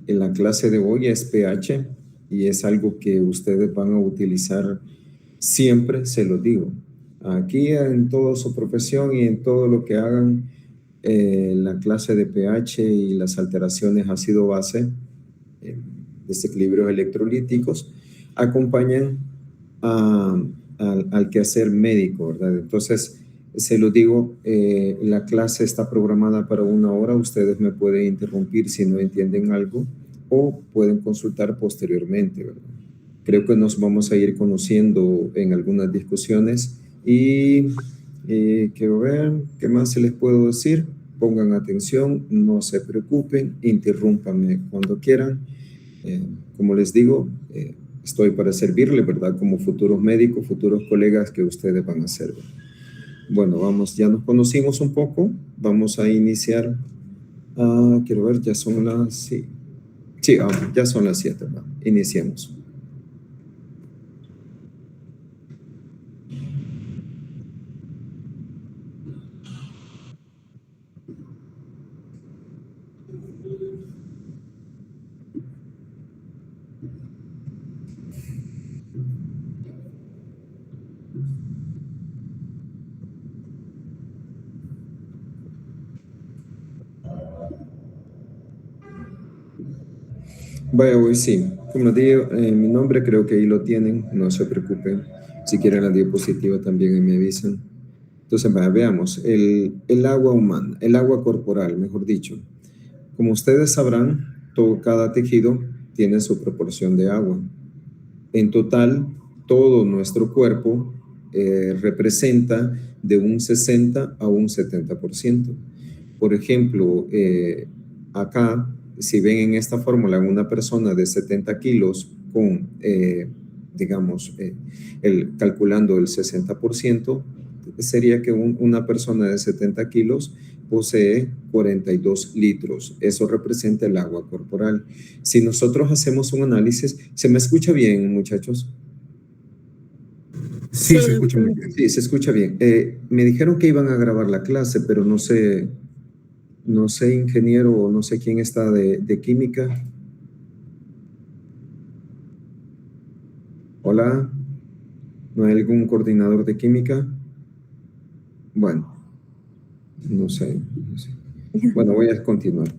en la clase de hoy es pH y es algo que ustedes van a utilizar siempre, se lo digo. Aquí en toda su profesión y en todo lo que hagan, la clase de pH y las alteraciones ácido-base, desequilibrios electrolíticos, acompañan al quehacer médico, ¿verdad? Entonces, se lo digo, la clase está programada para 1 hora, ustedes me pueden interrumpir si no entienden algo o pueden consultar posteriormente, ¿verdad? Creo que nos vamos a ir conociendo en algunas discusiones y quiero ver, ¿qué más se les puedo decir? Pongan atención, no se preocupen, interrúmpanme cuando quieran. Como les digo, estoy para servirle, ¿verdad? Como futuros médicos, futuros colegas que ustedes van a ser. Bueno, vamos, ya nos conocimos un poco, vamos a iniciar. Quiero ver, ya son las, sí, ya son las 7, ¿verdad? Iniciemos. Vaya, hoy sí. Como digo, mi nombre creo que ahí lo tienen, no se preocupen. Si quieren la diapositiva también me avisan. Entonces, vaya, veamos, el agua humana, el agua corporal, mejor dicho. Como ustedes sabrán, cada tejido tiene su proporción de agua. En total, todo nuestro cuerpo representa de un 60 a un 70%. Por ejemplo, acá, si ven en esta fórmula una persona de 70 kilos con, digamos, calculando el 60%, sería que una persona de 70 kilos posee 42 litros. Eso representa el agua corporal. Si nosotros hacemos un análisis, ¿se me escucha bien, muchachos? Sí, se escucha muy bien. Sí, se escucha bien. Me dijeron que iban a grabar la clase, pero no sé, ingeniero, o no sé quién está de química. Hola, ¿no hay algún coordinador de química? Bueno, no sé. Bueno, voy a continuar.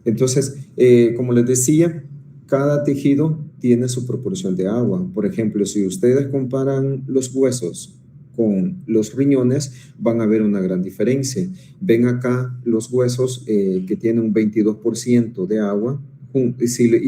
Entonces, como les decía, cada tejido tiene su proporción de agua. Por ejemplo, si ustedes comparan los huesos con los riñones, van a ver una gran diferencia. Ven acá los huesos que tienen un 22% de agua, y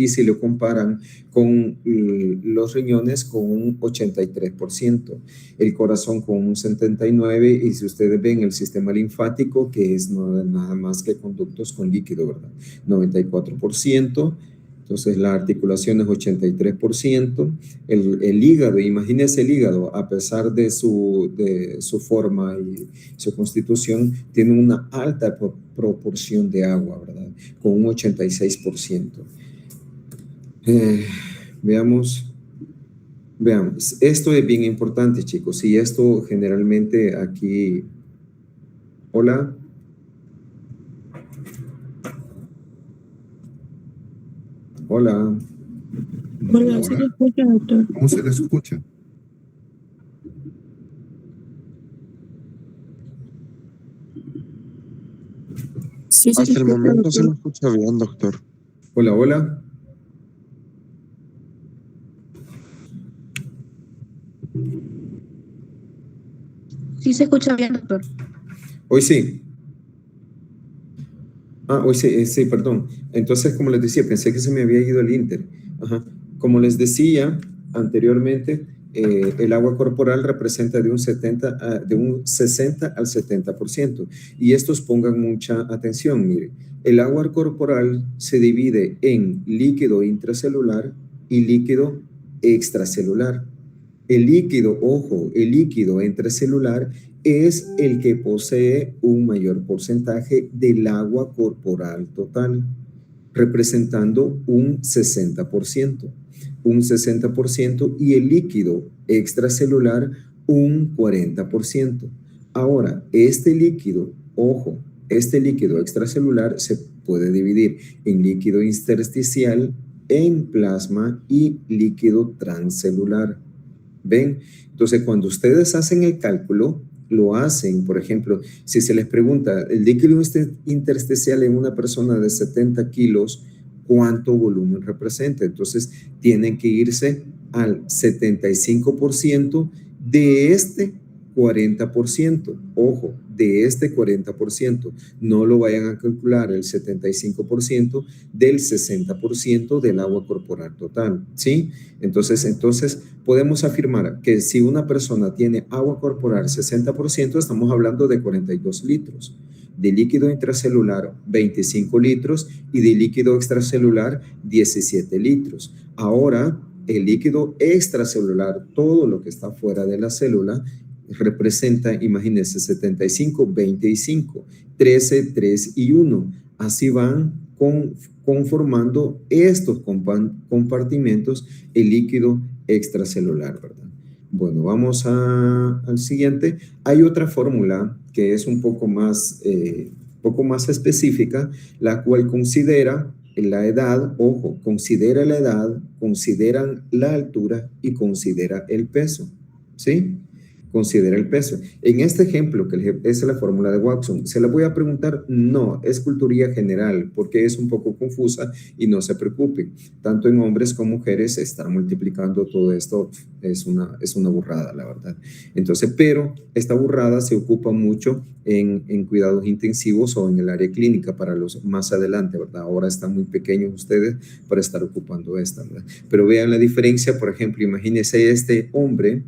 si lo comparan con los riñones con un 83%, el corazón con un 79%, y si ustedes ven el sistema linfático, que es nada más que conductos con líquido, ¿verdad? 94%. Entonces la articulación es 83%. El hígado, imagínense el hígado, a pesar de su forma y su constitución, tiene una alta proporción de agua, ¿verdad? Con un 86%. Veamos, esto es bien importante, chicos, y esto generalmente aquí... Hola. Hola. Hola, ¿sí se escucha, doctor? ¿Cómo se le escucha? Sí, se Hasta el escucha, momento se doctor. lo escucha bien, doctor. Hola, hola. Sí se escucha bien, doctor. Hoy sí. Hoy sí, sí, perdón. Entonces, como les decía, pensé que se me había ido el Inter. Ajá. Como les decía anteriormente, el agua corporal representa de un 60 al 70%. Y estos pongan mucha atención, miren. El agua corporal se divide en líquido intracelular y líquido extracelular. El líquido, ojo, el líquido intracelular es el que posee un mayor porcentaje del agua corporal total, representando un 60%, y el líquido extracelular un 40%. Ahora, este líquido, ojo, este líquido extracelular puede dividir en líquido intersticial, en plasma y líquido transcelular. ¿Ven? Entonces, cuando ustedes hacen el cálculo, lo hacen, por ejemplo, si se les pregunta, el líquido intersticial en una persona de 70 kilos, ¿cuánto volumen representa? Entonces, tienen que irse al 75% de este 40%. Ojo, de este 40%. No lo vayan a calcular el 75% del 60% del agua corporal total, ¿sí? Entonces, podemos afirmar que si una persona tiene agua corporal 60%, estamos hablando de 42 litros. De líquido intracelular, 25 litros y de líquido extracelular, 17 litros. Ahora, el líquido extracelular, todo lo que está fuera de la célula, representa, imagínense, 75, 25, 13, 3 y 1. Así van conformando estos compartimentos el líquido extracelular, ¿verdad? Bueno, vamos al siguiente. Hay otra fórmula que es un poco más específica, la cual considera la edad, ojo, considera la edad, considera la altura y considera el peso, ¿sí? Considera el peso. En este ejemplo, que es la fórmula de Watson, ¿se la voy a preguntar? No, es cultura general, porque es un poco confusa y no se preocupen. Tanto en hombres como mujeres, estar multiplicando todo esto es una burrada, la verdad. Entonces, pero esta burrada se ocupa mucho en cuidados intensivos o en el área clínica para los más adelante, ¿verdad? Ahora están muy pequeños ustedes para estar ocupando esta, ¿verdad? Pero vean la diferencia, por ejemplo, imagínense este hombre,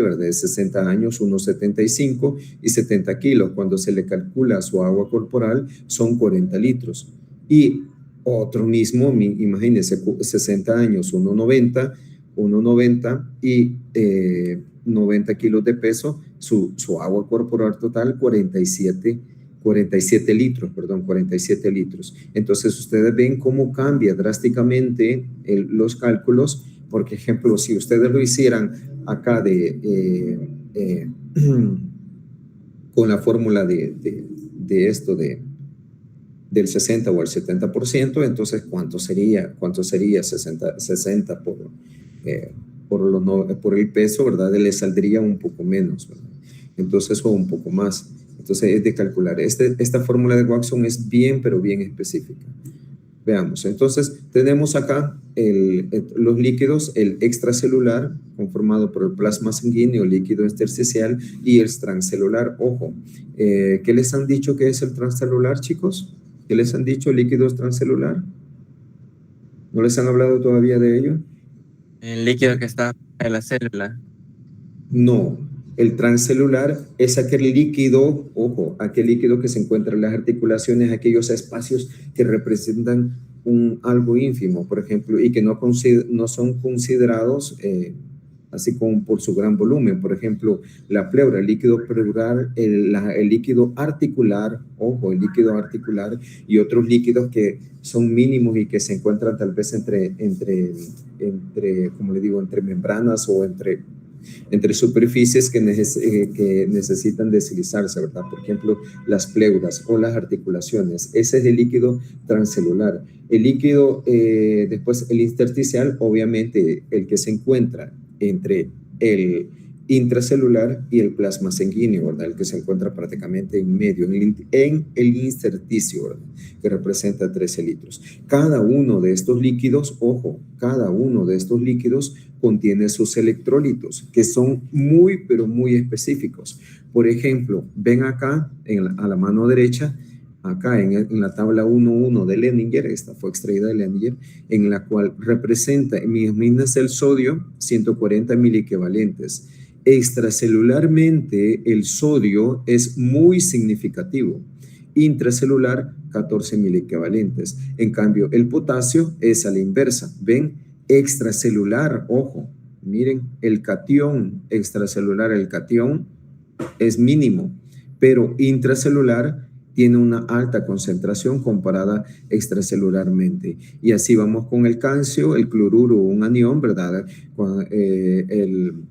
¿verdad? De 60 años, unos 75 y 70 kilos. Cuando se le calcula su agua corporal, son 40 litros. Y otro mismo, imagínense, 60 años, 1,90 y 90 kilos de peso, su agua corporal total, 47 litros, perdón, 47 litros. Entonces, ustedes ven cómo cambia drásticamente los cálculos. Por ejemplo, si ustedes lo hicieran acá con la fórmula de esto del 60 o el 70%, entonces ¿cuánto sería 60 por el peso, ¿verdad? Le saldría un poco menos, ¿verdad? Entonces, o un poco más. Entonces es de calcular. Esta fórmula de Watson es bien, pero bien específica. Veamos, entonces tenemos acá los líquidos, el extracelular, conformado por el plasma sanguíneo, líquido intersticial y el transcelular. Ojo, ¿qué les han dicho que es el transcelular, chicos? ¿Qué les han dicho, líquido transcelular? ¿No les han hablado todavía de ello? El líquido que está en la célula. No, el transcelular es aquel líquido, ojo, aquel líquido que se encuentra en las articulaciones, aquellos espacios que representan algo ínfimo, por ejemplo, y que no son considerados así como por su gran volumen. Por ejemplo, la pleura, el líquido pleural, el líquido articular, ojo, el líquido articular y otros líquidos que son mínimos y que se encuentran tal vez entre como le digo, entre membranas o entre superficies que necesitan deslizarse, ¿verdad? Por ejemplo, las pleuras o las articulaciones. Ese es el líquido transcelular. El líquido, después el intersticial, obviamente el que se encuentra entre el intracelular y el plasma sanguíneo, ¿verdad? El que se encuentra prácticamente en medio, en el intersticio, ¿verdad? Que representa 13 litros. Cada uno de estos líquidos, ojo, cada uno de estos líquidos contiene sus electrolitos, que son muy, pero muy específicos. Por ejemplo, ven acá, a la mano derecha, acá en la tabla 1.1 de Leninger, esta fue extraída de Leninger, en la cual representa, imagínense el sodio, 140 miliequivalentes. Extracelularmente, el sodio es muy significativo. Intracelular, 14 miliequivalentes. En cambio, el potasio es a la inversa. ¿Ven? Extracelular, ojo, miren, el catión extracelular, el catión es mínimo, pero intracelular tiene una alta concentración comparada extracelularmente. Y así vamos con el calcio, el cloruro, un anión, ¿verdad?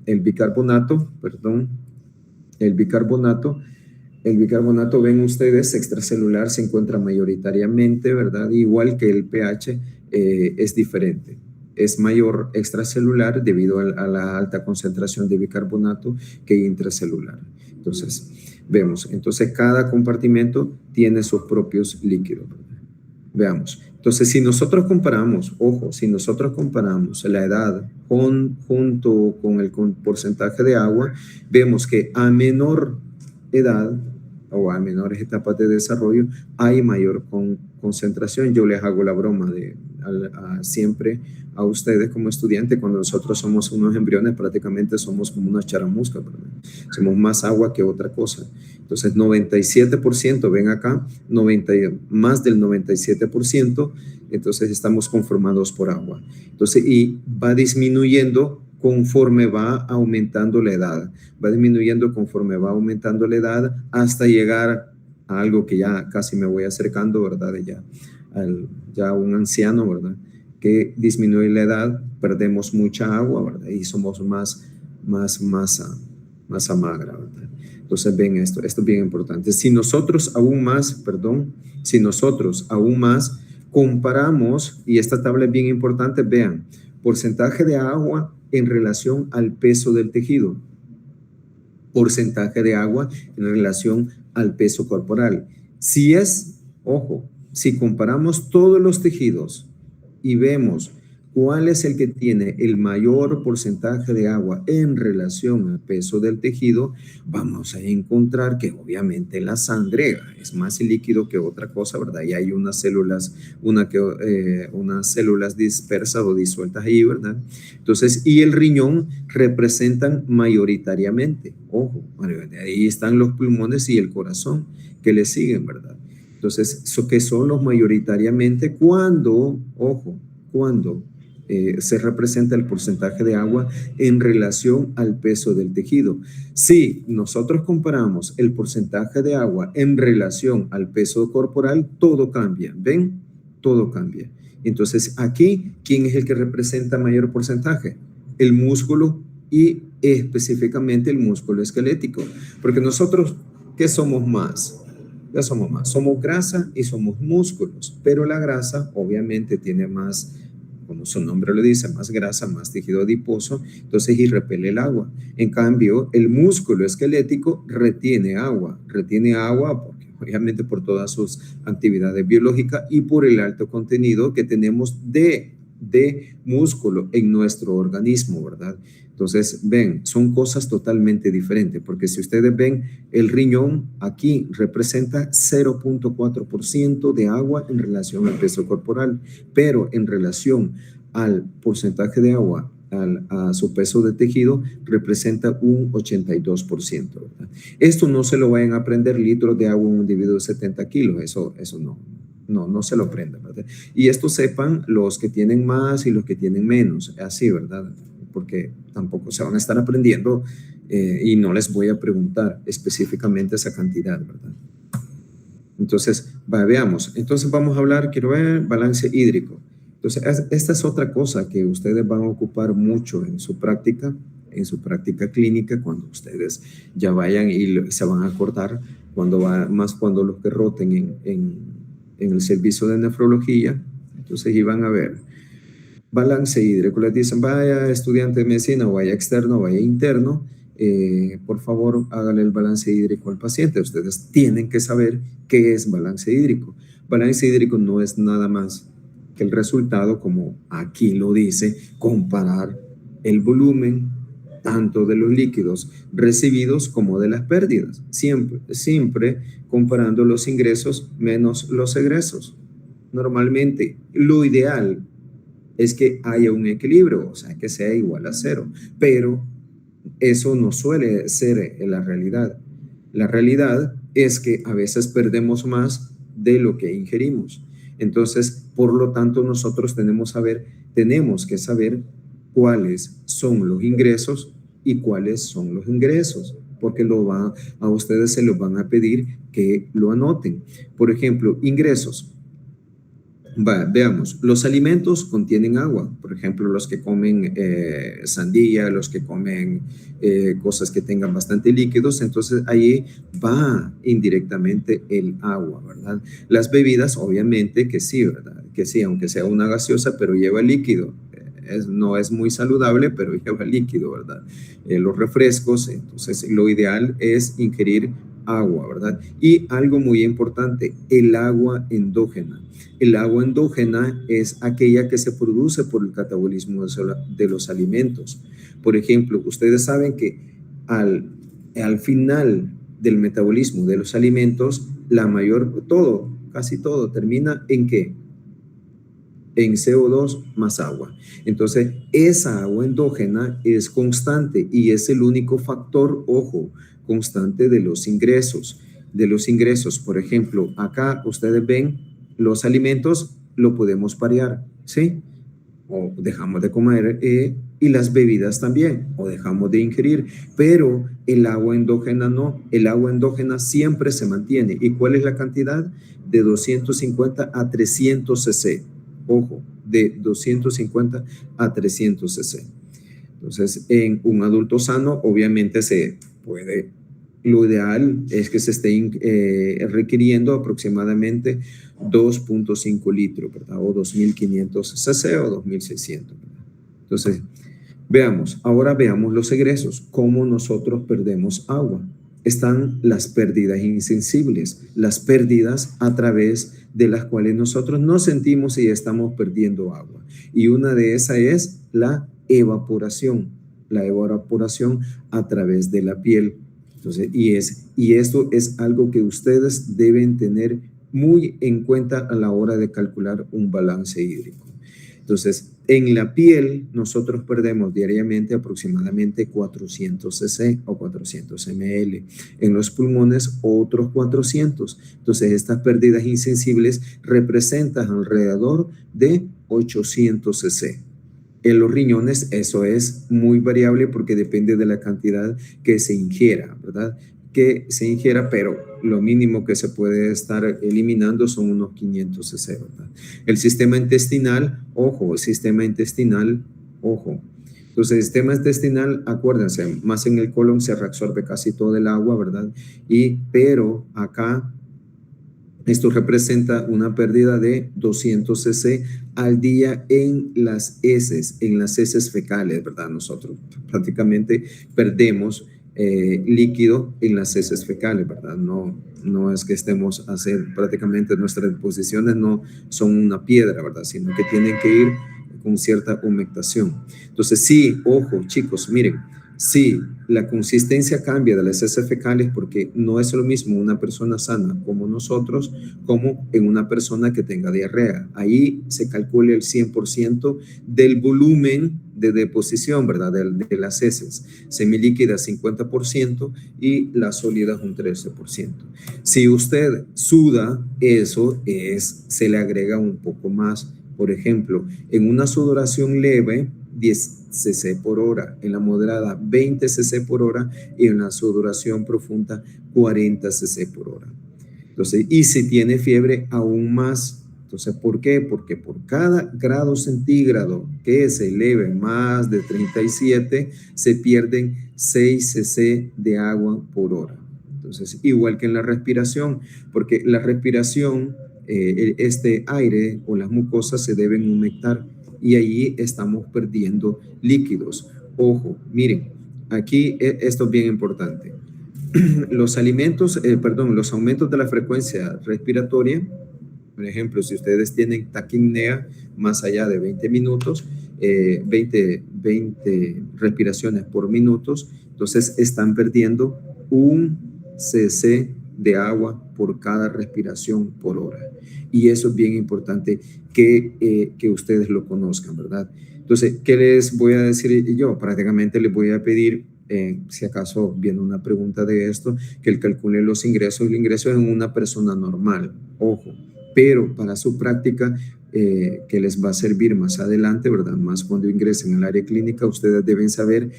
El bicarbonato, El bicarbonato, ven ustedes, extracelular se encuentra mayoritariamente, ¿verdad? Igual que el pH, es diferente. Es mayor extracelular debido a la alta concentración de bicarbonato que intracelular. Entonces, vemos. Entonces, cada compartimento tiene sus propios líquidos, ¿verdad? Veamos. Entonces, si nosotros comparamos, ojo, si nosotros comparamos la edad junto con el porcentaje de agua, vemos que a menor edad o a menores etapas de desarrollo hay mayor concentración. Yo les hago la broma siempre a ustedes como estudiantes, cuando nosotros somos unos embriones, prácticamente somos como una charamusca, ¿verdad? Somos más agua que otra cosa. Entonces, 97%, ven acá, más del 97%, entonces estamos conformados por agua. Entonces, y va disminuyendo conforme va aumentando la edad. Va disminuyendo conforme va aumentando la edad hasta llegar a algo que ya casi me voy acercando, ¿verdad? Ya un anciano, ¿verdad? Que disminuye la edad, perdemos mucha agua, ¿verdad? Y somos más masa magra, ¿verdad? Entonces ven esto es bien importante. Si nosotros aún más comparamos, y esta tabla es bien importante, vean, porcentaje de agua en relación al peso del tejido, porcentaje de agua en relación al peso corporal. Si comparamos todos los tejidos y vemos cuál es el que tiene el mayor porcentaje de agua en relación al peso del tejido, vamos a encontrar que obviamente la sangre es más líquido que otra cosa, ¿verdad? Y hay unas células dispersas o disueltas ahí, ¿verdad? Entonces, y el riñón representan mayoritariamente, ojo, ahí están los pulmones y el corazón que le siguen, ¿verdad? Entonces, que son los mayoritariamente cuando se representa el porcentaje de agua en relación al peso del tejido. Si nosotros comparamos el porcentaje de agua en relación al peso corporal, todo cambia, ¿ven? Todo cambia. Entonces, aquí, ¿quién es el que representa mayor porcentaje? El músculo y específicamente el músculo esquelético. Porque nosotros, ¿qué somos más? Ya somos más. Somos grasa y somos músculos, pero la grasa obviamente tiene más, como su nombre lo dice, más grasa, más tejido adiposo, entonces y repele el agua. En cambio, el músculo esquelético retiene agua porque obviamente por todas sus actividades biológicas y por el alto contenido que tenemos de músculo en nuestro organismo, ¿verdad? Entonces, ven, son cosas totalmente diferentes, porque si ustedes ven, el riñón aquí representa 0.4% de agua en relación al peso corporal, pero en relación al porcentaje de agua, a su peso de tejido, representa un 82%, ¿verdad? Esto no se lo vayan a aprender, litros de agua en un individuo de 70 kilos, eso no se lo aprendan, ¿verdad? Y esto sepan los que tienen más y los que tienen menos, así, ¿verdad? Porque tampoco se van a estar aprendiendo y no les voy a preguntar específicamente esa cantidad, ¿verdad? Entonces, veamos. Entonces vamos a hablar, quiero ver, balance hídrico. Entonces, esta es otra cosa que ustedes van a ocupar mucho en su práctica clínica, cuando ustedes ya vayan y se van a acordar, cuando los que roten en el servicio de nefrología, entonces iban a ver balance hídrico. Les dicen, vaya estudiante de medicina, o vaya externo, o vaya interno, por favor, háganle el balance hídrico al paciente. Ustedes tienen que saber qué es balance hídrico. Balance hídrico no es nada más que el resultado, como aquí lo dice, comparar el volumen tanto de los líquidos recibidos como de las pérdidas, siempre comparando los ingresos menos los egresos. Normalmente, lo ideal es que haya un equilibrio, o sea, que sea igual a cero, pero eso no suele ser la realidad. La realidad es que a veces perdemos más de lo que ingerimos. Entonces, por lo tanto, nosotros tenemos que saber cuáles son los ingresos y cuáles son los ingresos, porque a ustedes se los van a pedir que lo anoten. Por ejemplo, ingresos. Veamos, los alimentos contienen agua, por ejemplo, los que comen sandía, los que comen cosas que tengan bastante líquidos, entonces ahí va indirectamente el agua, ¿verdad? Las bebidas, obviamente que sí, ¿verdad? Que sí, aunque sea una gaseosa, pero lleva líquido. No es muy saludable, pero lleva líquido, ¿verdad? Los refrescos, entonces lo ideal es ingerir agua, ¿verdad? Y algo muy importante, el agua endógena. El agua endógena es aquella que se produce por el catabolismo de los alimentos. Por ejemplo, ustedes saben que al final del metabolismo de los alimentos, casi todo termina ¿en qué? En CO2 más agua. Entonces, esa agua endógena es constante y es el único factor, ojo, constante de los ingresos. De los ingresos, por ejemplo, acá ustedes ven los alimentos, lo podemos variar, ¿sí? O dejamos de comer y las bebidas también, o dejamos de ingerir, pero el agua endógena no, el agua endógena siempre se mantiene. ¿Y cuál es la cantidad? De 250 a 300 cc. Ojo, de 250 a 300 cc. Entonces, en un adulto sano, obviamente se puede, lo ideal es que se esté requiriendo aproximadamente 2.5 litros, ¿verdad? O 2.500 cc o 2.600, ¿verdad? Entonces, ahora veamos los egresos, cómo nosotros perdemos agua. Están las pérdidas insensibles, las pérdidas a través de las cuales nosotros no sentimos si estamos perdiendo agua. Y una de esas es la evaporación a través de la piel. Entonces, y esto es algo que ustedes deben tener muy en cuenta a la hora de calcular un balance hídrico. Entonces, en la piel nosotros perdemos diariamente aproximadamente 400 cc o 400 ml. En los pulmones otros 400. Entonces, estas pérdidas insensibles representan alrededor de 800 cc. En los riñones eso es muy variable porque depende de la cantidad que se ingiera, ¿verdad? Pero lo mínimo que se puede estar eliminando son unos 500 cc, ¿verdad? El sistema intestinal, ojo. Entonces, el sistema intestinal, acuérdense, más en el colon se reabsorbe casi todo el agua, ¿verdad? Pero acá esto representa una pérdida de 200 cc al día en las heces fecales, ¿verdad? Nosotros prácticamente perdemos líquido en las heces fecales, ¿verdad? No es que estemos a hacer prácticamente nuestras deposiciones, no son una piedra, ¿verdad? Sino que tienen que ir con cierta humectación. Entonces, sí, ojo, chicos, miren, sí, la consistencia cambia de las heces fecales porque no es lo mismo una persona sana como nosotros como en una persona que tenga diarrea. Ahí se calcula el 100% del volumen de deposición, ¿verdad? De las heces. Semilíquida 50% y las sólidas un 13%. Si usted suda, se le agrega un poco más. Por ejemplo, en una sudoración leve, 10 cc por hora, en la moderada 20 cc por hora y en la sudoración profunda 40 cc por hora. Entonces, y si tiene fiebre, aún más. Entonces, ¿por qué? Porque por cada grado centígrado que se eleve más de 37, se pierden 6 cc de agua por hora. Entonces, igual que en la respiración, porque la respiración, este aire o las mucosas se deben humectar y allí estamos perdiendo líquidos. Ojo, miren, aquí esto es bien importante. Los aumentos de la frecuencia respiratoria, por ejemplo, si ustedes tienen taquipnea más allá de 20 minutos, 20 respiraciones por minutos, entonces están perdiendo 1 cc de agua por cada respiración por hora. Y eso es bien importante que ustedes lo conozcan, ¿verdad? Entonces, ¿qué les voy a decir yo? Prácticamente les voy a pedir, si acaso viene una pregunta de esto, que él calcule los ingresos. El ingreso en una persona normal, ojo, pero para su práctica, que les va a servir más adelante, ¿verdad? Más cuando ingresen al área clínica, ustedes deben saber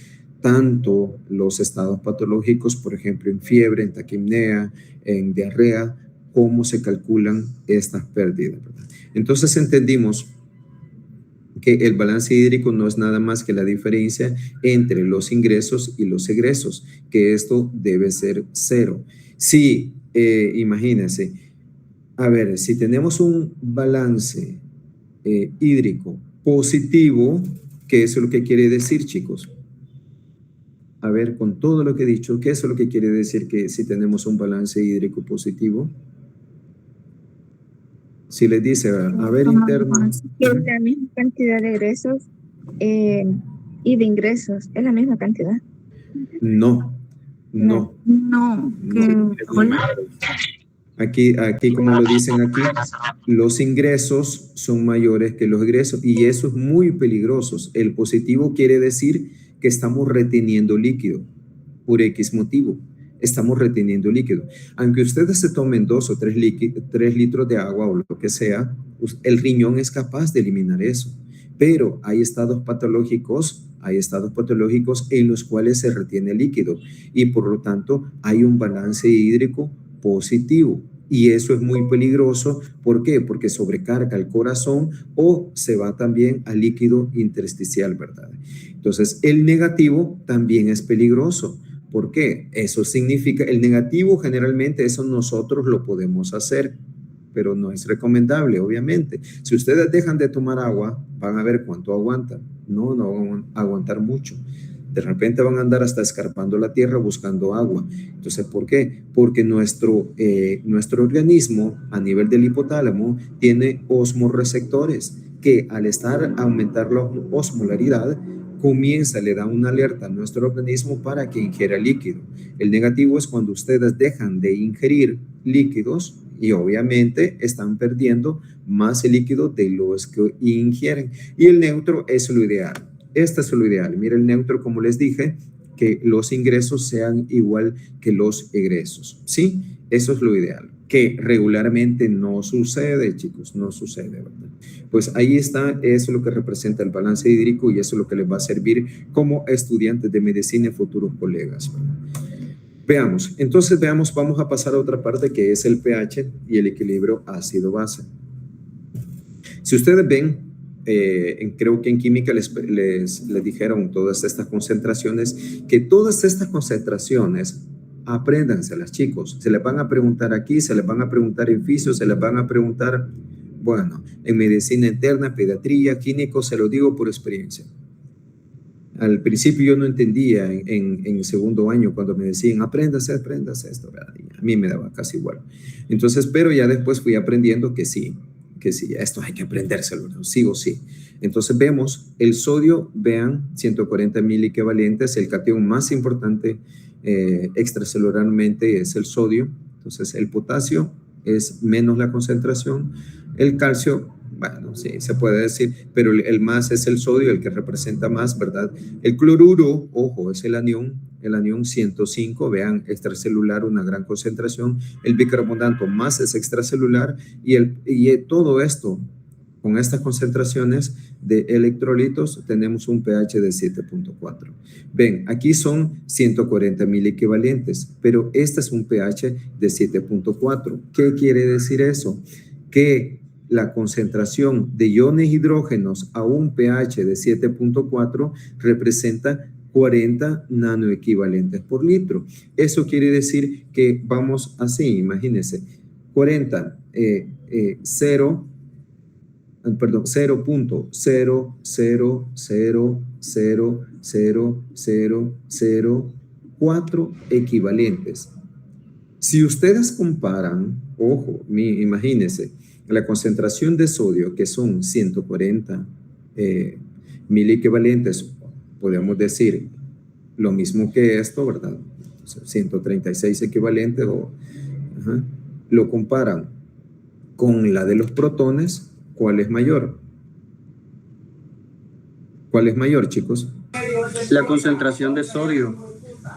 tanto los estados patológicos, por ejemplo, en fiebre, en taquipnea, en diarrea, cómo se calculan estas pérdidas, ¿verdad? Entonces entendimos que el balance hídrico no es nada más que la diferencia entre los ingresos y los egresos, que esto debe ser cero. Sí, imagínense, a ver, si tenemos un balance hídrico positivo, ¿qué es lo que quiere decir, chicos? A ver, con todo lo que he dicho, ¿qué es lo que quiere decir que si tenemos un balance hídrico positivo? Si les dice, a ver, interno. Que es la misma cantidad de egresos y de ingresos. Es la misma cantidad. No, no. No. No. Aquí, como lo dicen aquí, los ingresos son mayores que los egresos y eso es muy peligroso. El positivo quiere decir que estamos reteniendo líquido por X motivo. Estamos reteniendo líquido. Aunque ustedes se tomen 2 o 3 litros de agua o lo que sea, el riñón es capaz de eliminar eso. Pero hay estados patológicos en los cuales se retiene líquido y por lo tanto hay un balance hídrico positivo. Y eso es muy peligroso. ¿Por qué? Porque sobrecarga el corazón o se va también al líquido intersticial, ¿verdad? Entonces, el negativo también es peligroso. ¿Por qué? Eso significa, el negativo generalmente eso nosotros lo podemos hacer, pero no es recomendable, obviamente. Si ustedes dejan de tomar agua, van a ver cuánto aguantan. No van a aguantar mucho. De repente van a andar hasta escarpando la tierra buscando agua. Entonces, ¿por qué? Porque nuestro organismo a nivel del hipotálamo tiene osmorreceptores que al aumentar la osmolaridad, le da una alerta a nuestro organismo para que ingiera líquido. El negativo es cuando ustedes dejan de ingerir líquidos y obviamente están perdiendo más líquido de los que ingieren. Y el neutro es lo ideal. Este es lo ideal. Mira, el neutro, como les dije, que los ingresos sean igual que los egresos. ¿Sí? Eso es lo ideal. Que regularmente no sucede, chicos, no sucede, ¿verdad? Pues ahí está, eso es lo que representa el balance hídrico y eso es lo que les va a servir como estudiantes de medicina y futuros colegas, ¿verdad? Veamos, entonces vamos a pasar a otra parte que es el pH y el equilibrio ácido-base. Si ustedes ven, creo que en química les dijeron todas estas concentraciones, que todas estas concentraciones, apréndanselas, chicos. Se les van a preguntar aquí, se les van a preguntar en fisio, se les van a preguntar, bueno, en medicina interna, pediatría, químico, se lo digo por experiencia. Al principio yo no entendía en segundo año cuando me decían, apréndase esto, ¿verdad? A mí me daba casi igual. Entonces, pero ya después fui aprendiendo que sí, esto hay que aprendérselo, ¿no? Sí o sí. Entonces vemos el sodio, vean, 140 equivalentes, el catión más importante extracelularmente es el sodio. Entonces el potasio es menos la concentración, el calcio, bueno, sí, se puede decir, pero el más es el sodio, el que representa más, ¿verdad? El cloruro, ojo, es el anión 105, vean, extracelular, una gran concentración. El bicarbonato más es extracelular y todo esto, con estas concentraciones de electrolitos, tenemos un pH de 7.4. Ven, aquí son 140 equivalentes, pero este es un pH de 7.4. ¿Qué quiere decir eso? Que la concentración de iones hidrógenos a un pH de 7.4 representa 40 nanoequivalentes por litro. Eso quiere decir que vamos así, imagínense, 0.000000004 equivalentes. Si ustedes comparan, ojo, imagínense, la concentración de sodio, que son 140 equivalentes, podemos decir lo mismo que esto, ¿verdad? 136 equivalentes, lo comparan con la de los protones, ¿cuál es mayor? ¿Cuál es mayor, chicos? La concentración de sodio.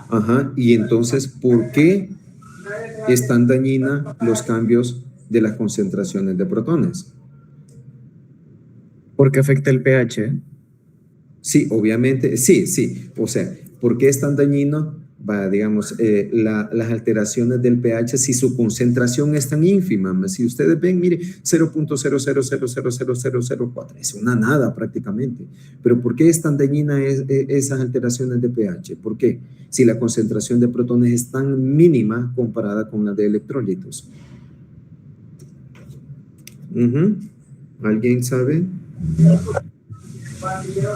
Ajá, y entonces, ¿por qué es tan dañina los cambios de las concentraciones de protones? Porque afecta el pH. Sí, obviamente, sí. O sea, ¿por qué es tan dañino? digamos, las alteraciones del pH si su concentración es tan ínfima. Si ustedes ven, mire, 0.00000004, es una nada prácticamente. Pero ¿por qué es tan dañina esas alteraciones de pH? ¿Por qué? Si la concentración de protones es tan mínima comparada con la de electrolitos. ¿Alguien sabe?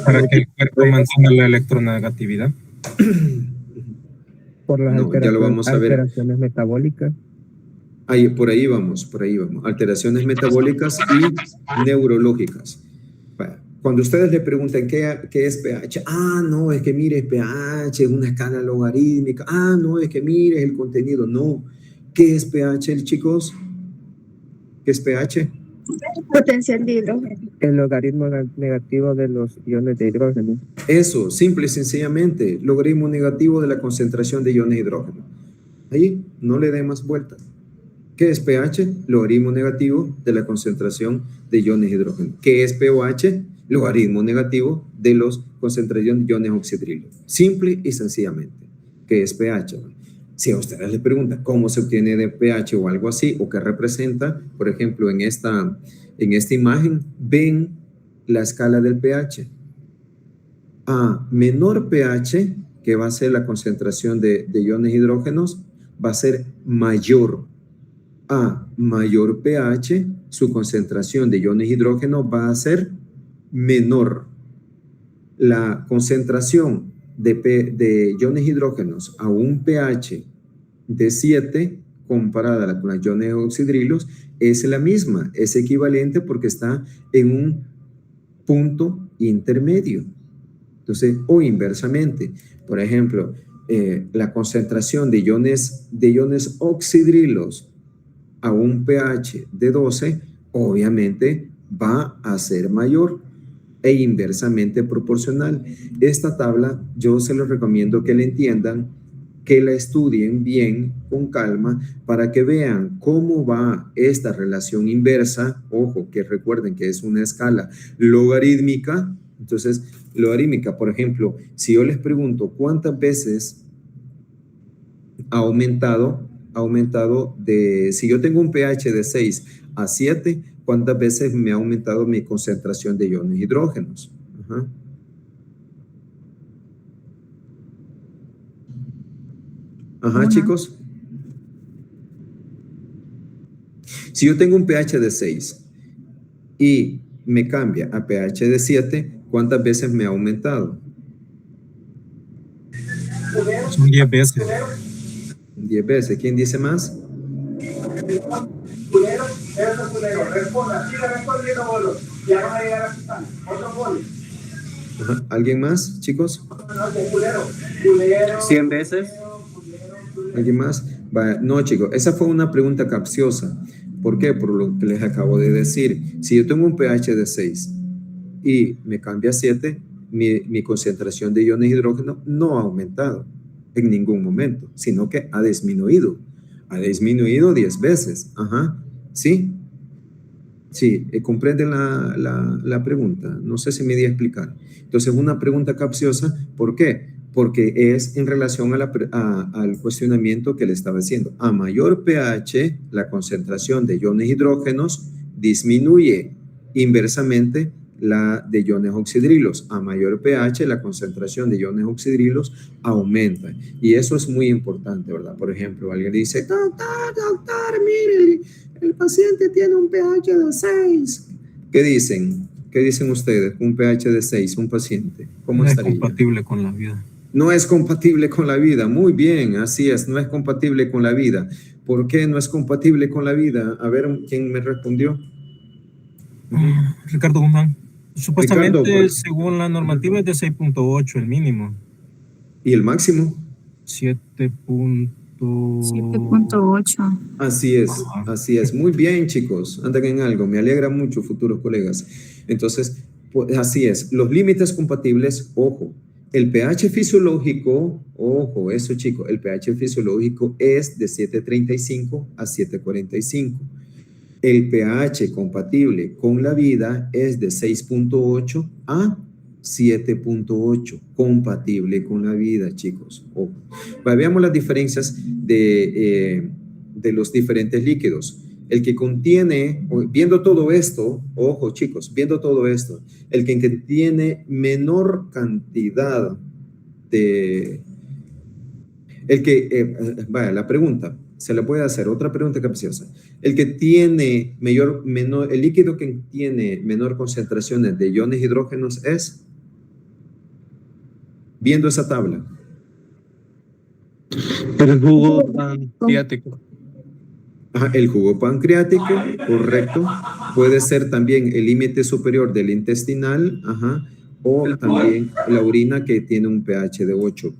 Para que el cuerpo mantenga la electronegatividad. Por las ya lo vamos a ver. alteraciones metabólicas. Por ahí vamos. Alteraciones metabólicas y neurológicas. Cuando ustedes le preguntan qué es pH, no, es que mire, pH es una escala logarítmica. No, es que mire, es el contenido. No. ¿Qué es pH, chicos? ¿Qué es pH? Potencial de hidrógeno. El logaritmo negativo de los iones de hidrógeno. Eso, simple y sencillamente, logaritmo negativo de la concentración de iones de hidrógeno. Ahí, no le dé más vueltas. ¿Qué es pH? Logaritmo negativo de la concentración de iones de hidrógeno. ¿Qué es pOH? Logaritmo negativo de la concentración de iones oxidrilos. Simple y sencillamente. ¿Qué es pH? Si a ustedes les preguntan cómo se obtiene de pH o algo así, o qué representa, por ejemplo, en esta imagen, ven la escala del pH. A menor pH, que va a ser la concentración de iones hidrógenos, va a ser mayor. A mayor pH, su concentración de iones hidrógeno va a ser menor. La concentración de iones hidrógenos a un pH de 7 comparada con los iones oxidrilos es la misma, es equivalente porque está en un punto intermedio. Entonces, o inversamente, por ejemplo, la concentración de iones oxidrilos a un pH de 12 obviamente va a ser mayor e inversamente proporcional. Esta tabla yo se los recomiendo que la entiendan, que la estudien bien, con calma, para que vean cómo va esta relación inversa. Ojo, que recuerden que es una escala logarítmica. Entonces, logarítmica, por ejemplo, si yo les pregunto cuántas veces ha aumentado si yo tengo un pH de 6 a 7, ¿cuántas veces me ha aumentado mi concentración de iones hidrógenos? Chicos. Si yo tengo un pH de 6 y me cambia a pH de 7, ¿cuántas veces me ha aumentado? Son 10 veces. 10 veces. ¿Quién dice más? ¿Alguien más, chicos? 100 veces. ¿Alguien más? No, chicos, esa fue una pregunta capciosa. ¿Por qué? Por lo que les acabo de decir. Si yo tengo un pH de 6 y me cambia a 7, mi concentración de iones de hidrógeno no ha aumentado en ningún momento, sino que ha disminuido. Ha disminuido 10 veces. ¿Sí? Sí, ¿comprenden la pregunta? No sé si me di a explicar. Entonces, una pregunta capciosa, ¿por qué? Porque es en relación al cuestionamiento que le estaba haciendo. A mayor pH, la concentración de iones hidrógenos disminuye. Inversamente, la de iones oxidrilos. A mayor pH, la concentración de iones oxidrilos aumenta. Y eso es muy importante, ¿verdad? Por ejemplo, alguien dice, doctor, mire, el paciente tiene un pH de 6. ¿Qué dicen? ¿Qué dicen ustedes? Un pH de 6, un paciente. ¿Cómo estaría? No es compatible con la vida. No es compatible con la vida. Muy bien, así es, no es compatible con la vida. ¿Por qué no es compatible con la vida? A ver, ¿quién me respondió? Ricardo Guzmán. Supuestamente, Ricardo, según la normativa, es de 6.8 el mínimo. ¿Y el máximo? 7.8. Así es. Muy bien, chicos. Andan en algo. Me alegra mucho, futuros colegas. Entonces, pues, así es. Los límites compatibles, ojo. El pH fisiológico, ojo, eso, chicos. El pH fisiológico es de 7.35 a 7.45. El pH compatible con la vida es de 6.8 a 7.8, compatible con la vida, chicos. Ojo. Veamos las diferencias de los diferentes líquidos. El que contiene, viendo todo esto, ojo chicos, viendo todo esto, el que tiene menor cantidad de... vaya, la pregunta, se le puede hacer otra pregunta capciosa. El que tiene el líquido que tiene menor concentraciones de iones hidrógenos es, viendo esa tabla. El jugo pancreático. Ajá, el jugo pancreático, correcto. Puede ser también el límite superior del intestinal, ajá, o también la orina que tiene un pH de 8,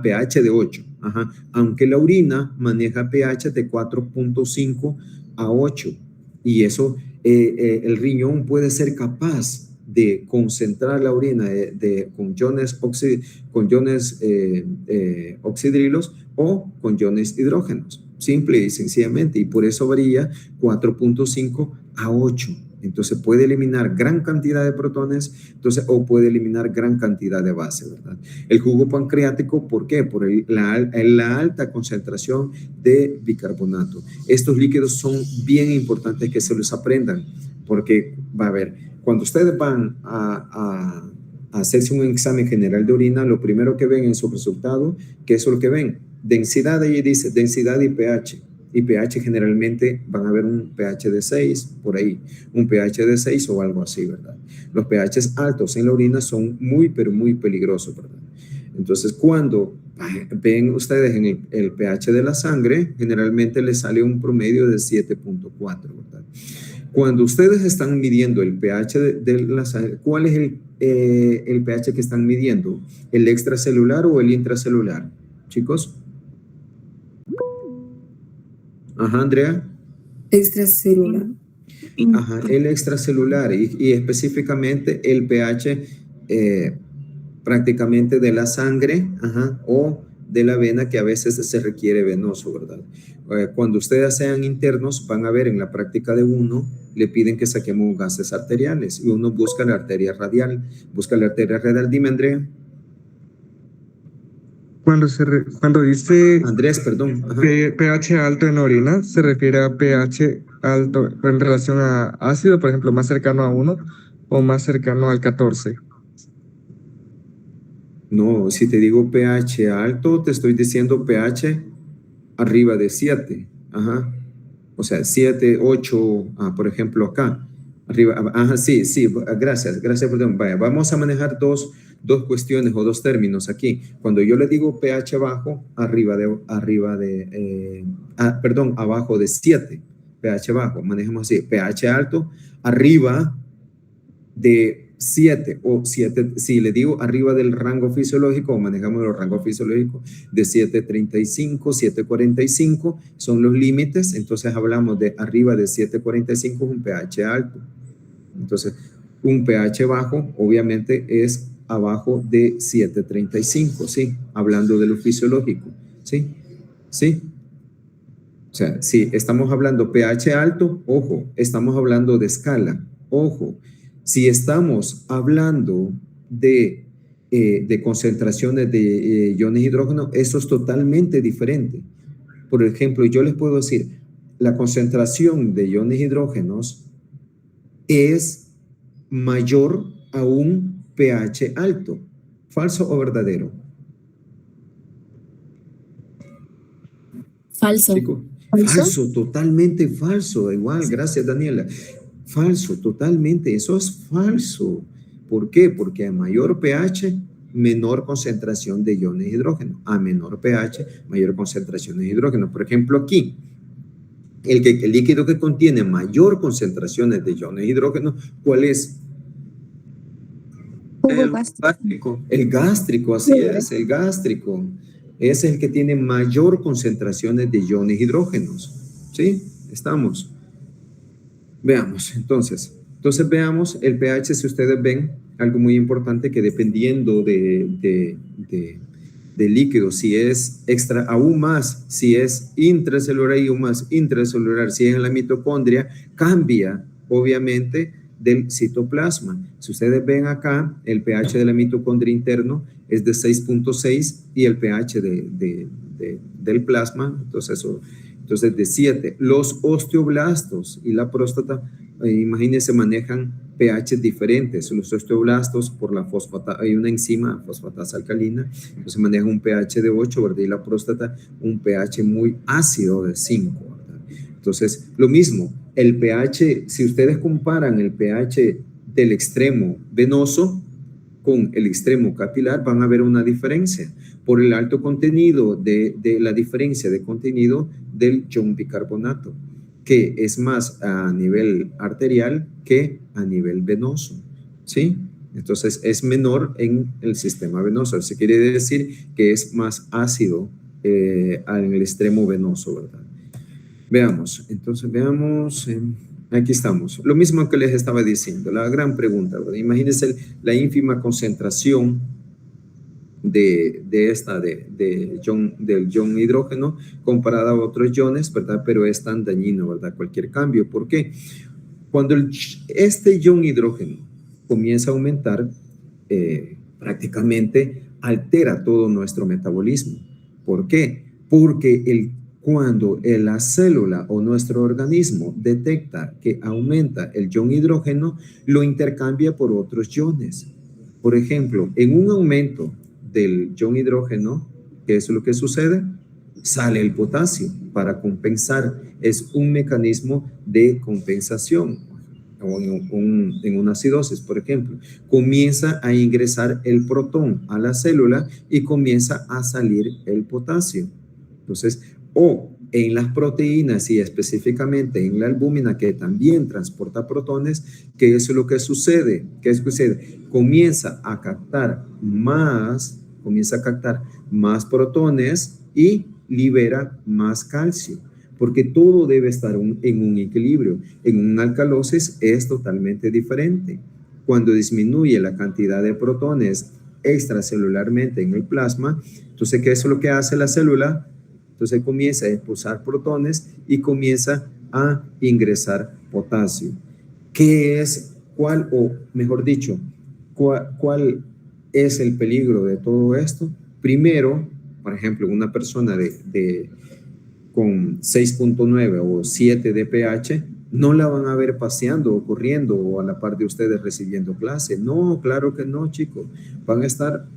pH de 8, ajá, aunque la orina maneja pH de 4.5 a 8, y eso, el riñón puede ser capaz de concentrar la orina con iones oxidrilos o con iones hidrógenos, simple y sencillamente, y por eso varía 4.5 a 8. Entonces puede eliminar gran cantidad de protones, o puede eliminar gran cantidad de base, ¿verdad? El jugo pancreático, ¿por qué? Por la alta concentración de bicarbonato. Estos líquidos son bien importantes que se los aprendan, porque, va a ver, cuando ustedes van a hacerse un examen general de orina, lo primero que ven en su resultado, ¿qué es lo que ven? Densidad, ahí dice densidad y pH. Y pH generalmente van a ver un pH de 6, por ahí, un pH de 6 o algo así, ¿verdad? Los pHs altos en la orina son muy, pero muy peligrosos, ¿verdad? Entonces, cuando ven ustedes en el pH de la sangre, generalmente les sale un promedio de 7.4, ¿verdad? Cuando ustedes están midiendo el pH de la sangre, ¿cuál es el pH que están midiendo? ¿El extracelular o el intracelular? Chicos. Ajá, Andrea. Extracelular. Ajá, el extracelular y específicamente el pH prácticamente de la sangre, ajá, o de la vena, que a veces se requiere venoso, ¿verdad? Cuando ustedes sean internos, van a ver en la práctica de uno, le piden que saquemos gases arteriales y uno busca la arteria radial. Busca la arteria radial, dime, Andrea. Cuando dice Andrés, perdón. Ajá. pH alto en orina, se refiere a pH alto en relación a ácido, por ejemplo, más cercano a 1 o más cercano al 14. No, si te digo pH alto, te estoy diciendo pH arriba de 7. Ajá. O sea, 7, 8, por ejemplo, acá. Arriba, ajá, sí, gracias, perdón. Vaya, vamos a manejar dos cuestiones o dos términos aquí. Cuando yo le digo pH bajo, abajo de 7, pH bajo, manejamos así. pH alto, arriba de 7 o 7, si le digo arriba del rango fisiológico, o manejamos los rangos fisiológicos de 7.35, 7.45, son los límites. Entonces hablamos de arriba de 7.45 es un pH alto. Entonces, un pH bajo, obviamente, es abajo de 7.35, ¿sí? Hablando de lo fisiológico, ¿sí? ¿Sí? O sea, si estamos hablando pH alto, ojo, estamos hablando de escala, ojo. Si estamos hablando de concentraciones de iones hidrógeno, eso es totalmente diferente. Por ejemplo, yo les puedo decir, la concentración de iones hidrógenos es mayor a un pH alto. ¿Falso o verdadero? Falso. Chico, falso, totalmente falso. Igual, gracias, Daniela. Falso, totalmente. Eso es falso. ¿Por qué? Porque a mayor pH, menor concentración de iones de hidrógeno. A menor pH, mayor concentración de hidrógeno. Por ejemplo, aquí, el líquido que contiene mayor concentraciones de iones de hidrógeno, ¿cuál es? El gástrico. El gástrico, así es, el gástrico. Es el que tiene mayor concentraciones de iones hidrógenos. ¿Sí? Estamos. Veamos, entonces veamos el pH. Si ustedes ven, algo muy importante, que dependiendo de líquido, si es extra, aún más, si es intracelular y aún más intracelular, si es en la mitocondria, cambia, obviamente, del citoplasma. Si ustedes ven acá, el pH de la mitocondria interno es de 6.6 y el pH del plasma, entonces de 7. Los osteoblastos y la próstata, imagínense, manejan pH diferentes. Los osteoblastos, por la hay una enzima, fosfatasa alcalina, entonces manejan un pH de 8, ¿verdad? Y la próstata un pH muy ácido de 5, ¿verdad? Entonces, lo mismo, el pH, si ustedes comparan el pH del extremo venoso con el extremo capilar, van a ver una diferencia por el alto contenido de la diferencia de contenido del ion bicarbonato, que es más a nivel arterial que a nivel venoso, ¿sí? Entonces es menor en el sistema venoso. Eso quiere decir que es más ácido en el extremo venoso, ¿verdad? Veamos, entonces veamos, aquí estamos. Lo mismo que les estaba diciendo, la gran pregunta, ¿verdad? Imagínense la ínfima concentración del ion hidrógeno comparada a otros iones, ¿verdad? Pero es tan dañino, ¿verdad? Cualquier cambio. ¿Por qué? Cuando este ion hidrógeno comienza a aumentar, prácticamente altera todo nuestro metabolismo. ¿Por qué? Porque cuando la célula o nuestro organismo detecta que aumenta el ion hidrógeno, lo intercambia por otros iones. Por ejemplo, en un aumento del ion hidrógeno, ¿qué es lo que sucede? Sale el potasio para compensar. Es un mecanismo de compensación. O en una acidosis, por ejemplo, comienza a ingresar el protón a la célula y comienza a salir el potasio. Entonces, o en las proteínas y específicamente en la albúmina, que también transporta protones, ¿qué es lo que sucede? ¿Qué sucede? Comienza a captar más protones y libera más calcio, porque todo debe estar en un equilibrio. En una alcalosis es totalmente diferente. Cuando disminuye la cantidad de protones extracelularmente en el plasma, entonces, ¿qué es lo que hace la célula? Entonces comienza a expulsar protones y comienza a ingresar potasio. ¿Cuál es el peligro de todo esto? Primero, por ejemplo, una persona con 6.9 o 7 de pH, no la van a ver paseando o corriendo o a la par de ustedes recibiendo clase. No, claro que no, chicos. Van a estar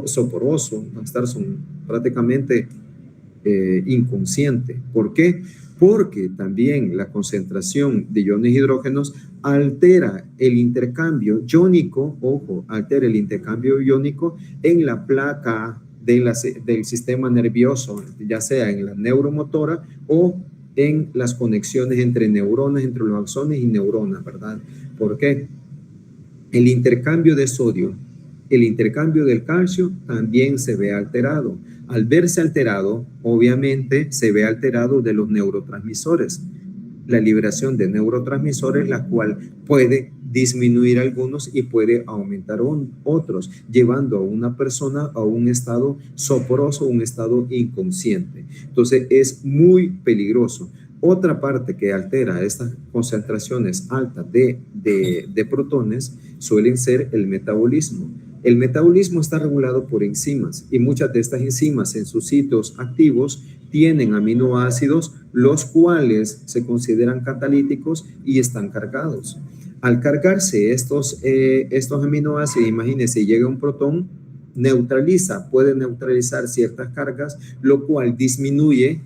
soporosos, van a estar prácticamente inconsciente. ¿Por qué? Porque también la concentración de iones hidrógenos altera el intercambio iónico, altera el intercambio iónico en la placa del sistema nervioso, ya sea en la neuromotora o en las conexiones entre neuronas, entre los axones y neuronas, ¿verdad? ¿Por qué? El intercambio de sodio, el intercambio del calcio también se ve alterado. Al verse alterado, obviamente se ve alterado de los neurotransmisores. La liberación de neurotransmisores, la cual puede disminuir algunos y puede aumentar otros, llevando a una persona a un estado soporoso, un estado inconsciente. Entonces es muy peligroso. Otra parte que altera estas concentraciones altas de protones suelen ser el metabolismo. El metabolismo está regulado por enzimas y muchas de estas enzimas en sus sitios activos tienen aminoácidos, los cuales se consideran catalíticos y están cargados. Al cargarse estos aminoácidos, imagínense, llega un protón, puede neutralizar ciertas cargas, lo cual disminuye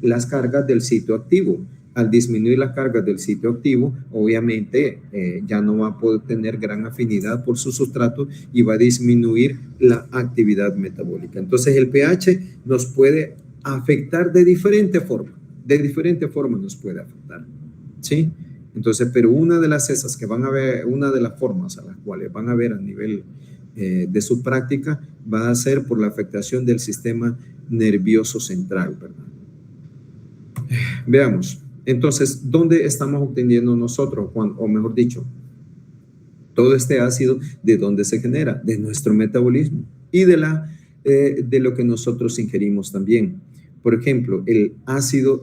las cargas del sitio activo. Al disminuir las cargas del sitio activo, obviamente ya no va a poder tener gran afinidad por su sustrato y va a disminuir la actividad metabólica. Entonces el pH nos puede afectar de diferente forma nos puede afectar, ¿sí? Entonces, pero una de las formas a las cuales van a ver a nivel de su práctica va a ser por la afectación del sistema nervioso central, ¿verdad? Veamos. Entonces, ¿dónde estamos obteniendo nosotros, o mejor dicho, todo este ácido, de dónde se genera? De nuestro metabolismo y de lo que nosotros ingerimos también. Por ejemplo, el ácido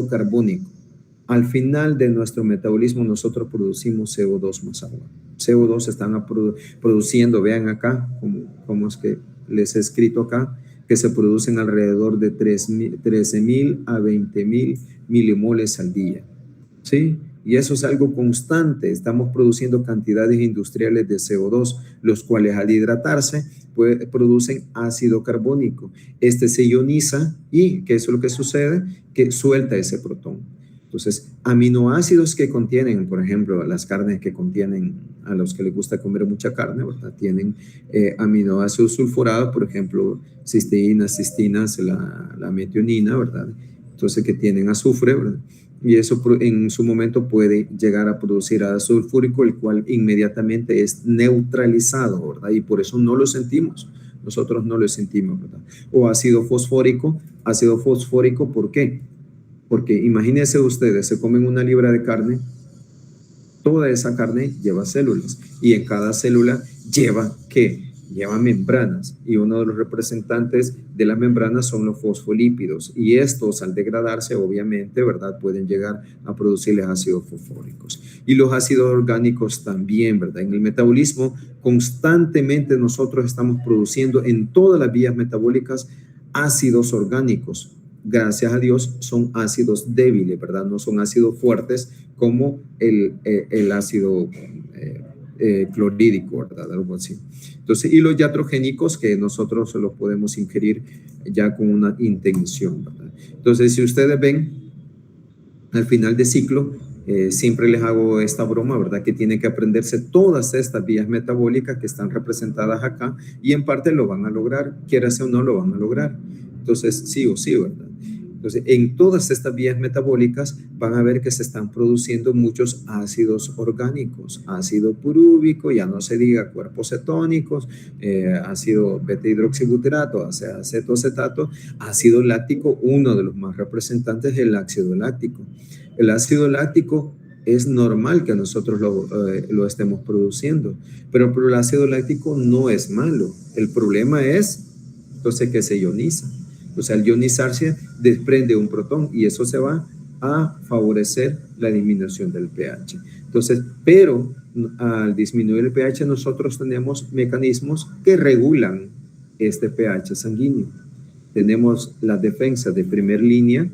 carbónico. al final de nuestro metabolismo nosotros producimos CO2 más agua. CO2 están produciendo, vean acá, cómo es que les he escrito acá, que se producen alrededor de 13.000 a 20.000 milimoles al día, ¿sí? Y eso es algo constante. Estamos produciendo cantidades industriales de CO2, los cuales al hidratarse producen ácido carbónico. Este se ioniza y ¿qué es lo que sucede? Que suelta ese protón. Entonces, aminoácidos que contienen, por ejemplo, las carnes que contienen, a los que les gusta comer mucha carne, ¿verdad? Tienen aminoácidos sulfurados, por ejemplo, cisteínas, cistinas, la metionina, ¿verdad? Entonces, que tienen azufre, ¿verdad? Y eso en su momento puede llegar a producir ácido sulfúrico, el cual inmediatamente es neutralizado, ¿verdad? Y por eso no lo sentimos. Nosotros no lo sentimos, ¿verdad? O ácido fosfórico, ¿por qué? Porque imagínense ustedes, se comen una libra de carne, toda esa carne lleva células y en cada célula lleva, ¿qué? Lleva membranas y uno de los representantes de las membranas son los fosfolípidos y estos al degradarse obviamente, ¿verdad? Pueden llegar a producirles ácidos fosfóricos y los ácidos orgánicos también, ¿verdad? En el metabolismo constantemente nosotros estamos produciendo en todas las vías metabólicas ácidos orgánicos. Gracias a Dios son ácidos débiles, ¿verdad? No son ácidos fuertes como el ácido clorhídrico, ¿verdad? Algo así. Entonces, y los iatrogénicos que nosotros los podemos ingerir ya con una intención, ¿verdad? Entonces, si ustedes ven, al final de ciclo, siempre les hago esta broma, ¿verdad? Que tienen que aprenderse todas estas vías metabólicas que están representadas acá y en parte lo van a lograr, quiera o no lo van a lograr. Entonces, sí o sí, ¿verdad? Entonces, en todas estas vías metabólicas van a ver que se están produciendo muchos ácidos orgánicos, ácido purúbico, ya no se diga cuerpos cetónicos, ácido beta-hidroxibutirato, acetoacetato, ácido láctico, uno de los más representantes es el ácido láctico. El ácido láctico es normal que nosotros lo estemos produciendo, pero el ácido láctico no es malo. El problema es, entonces, que se ioniza. O sea, al ionizarse desprende un protón y eso se va a favorecer la disminución del pH. Entonces, pero al disminuir el pH nosotros tenemos mecanismos que regulan este pH sanguíneo. Tenemos las defensas de primer línea,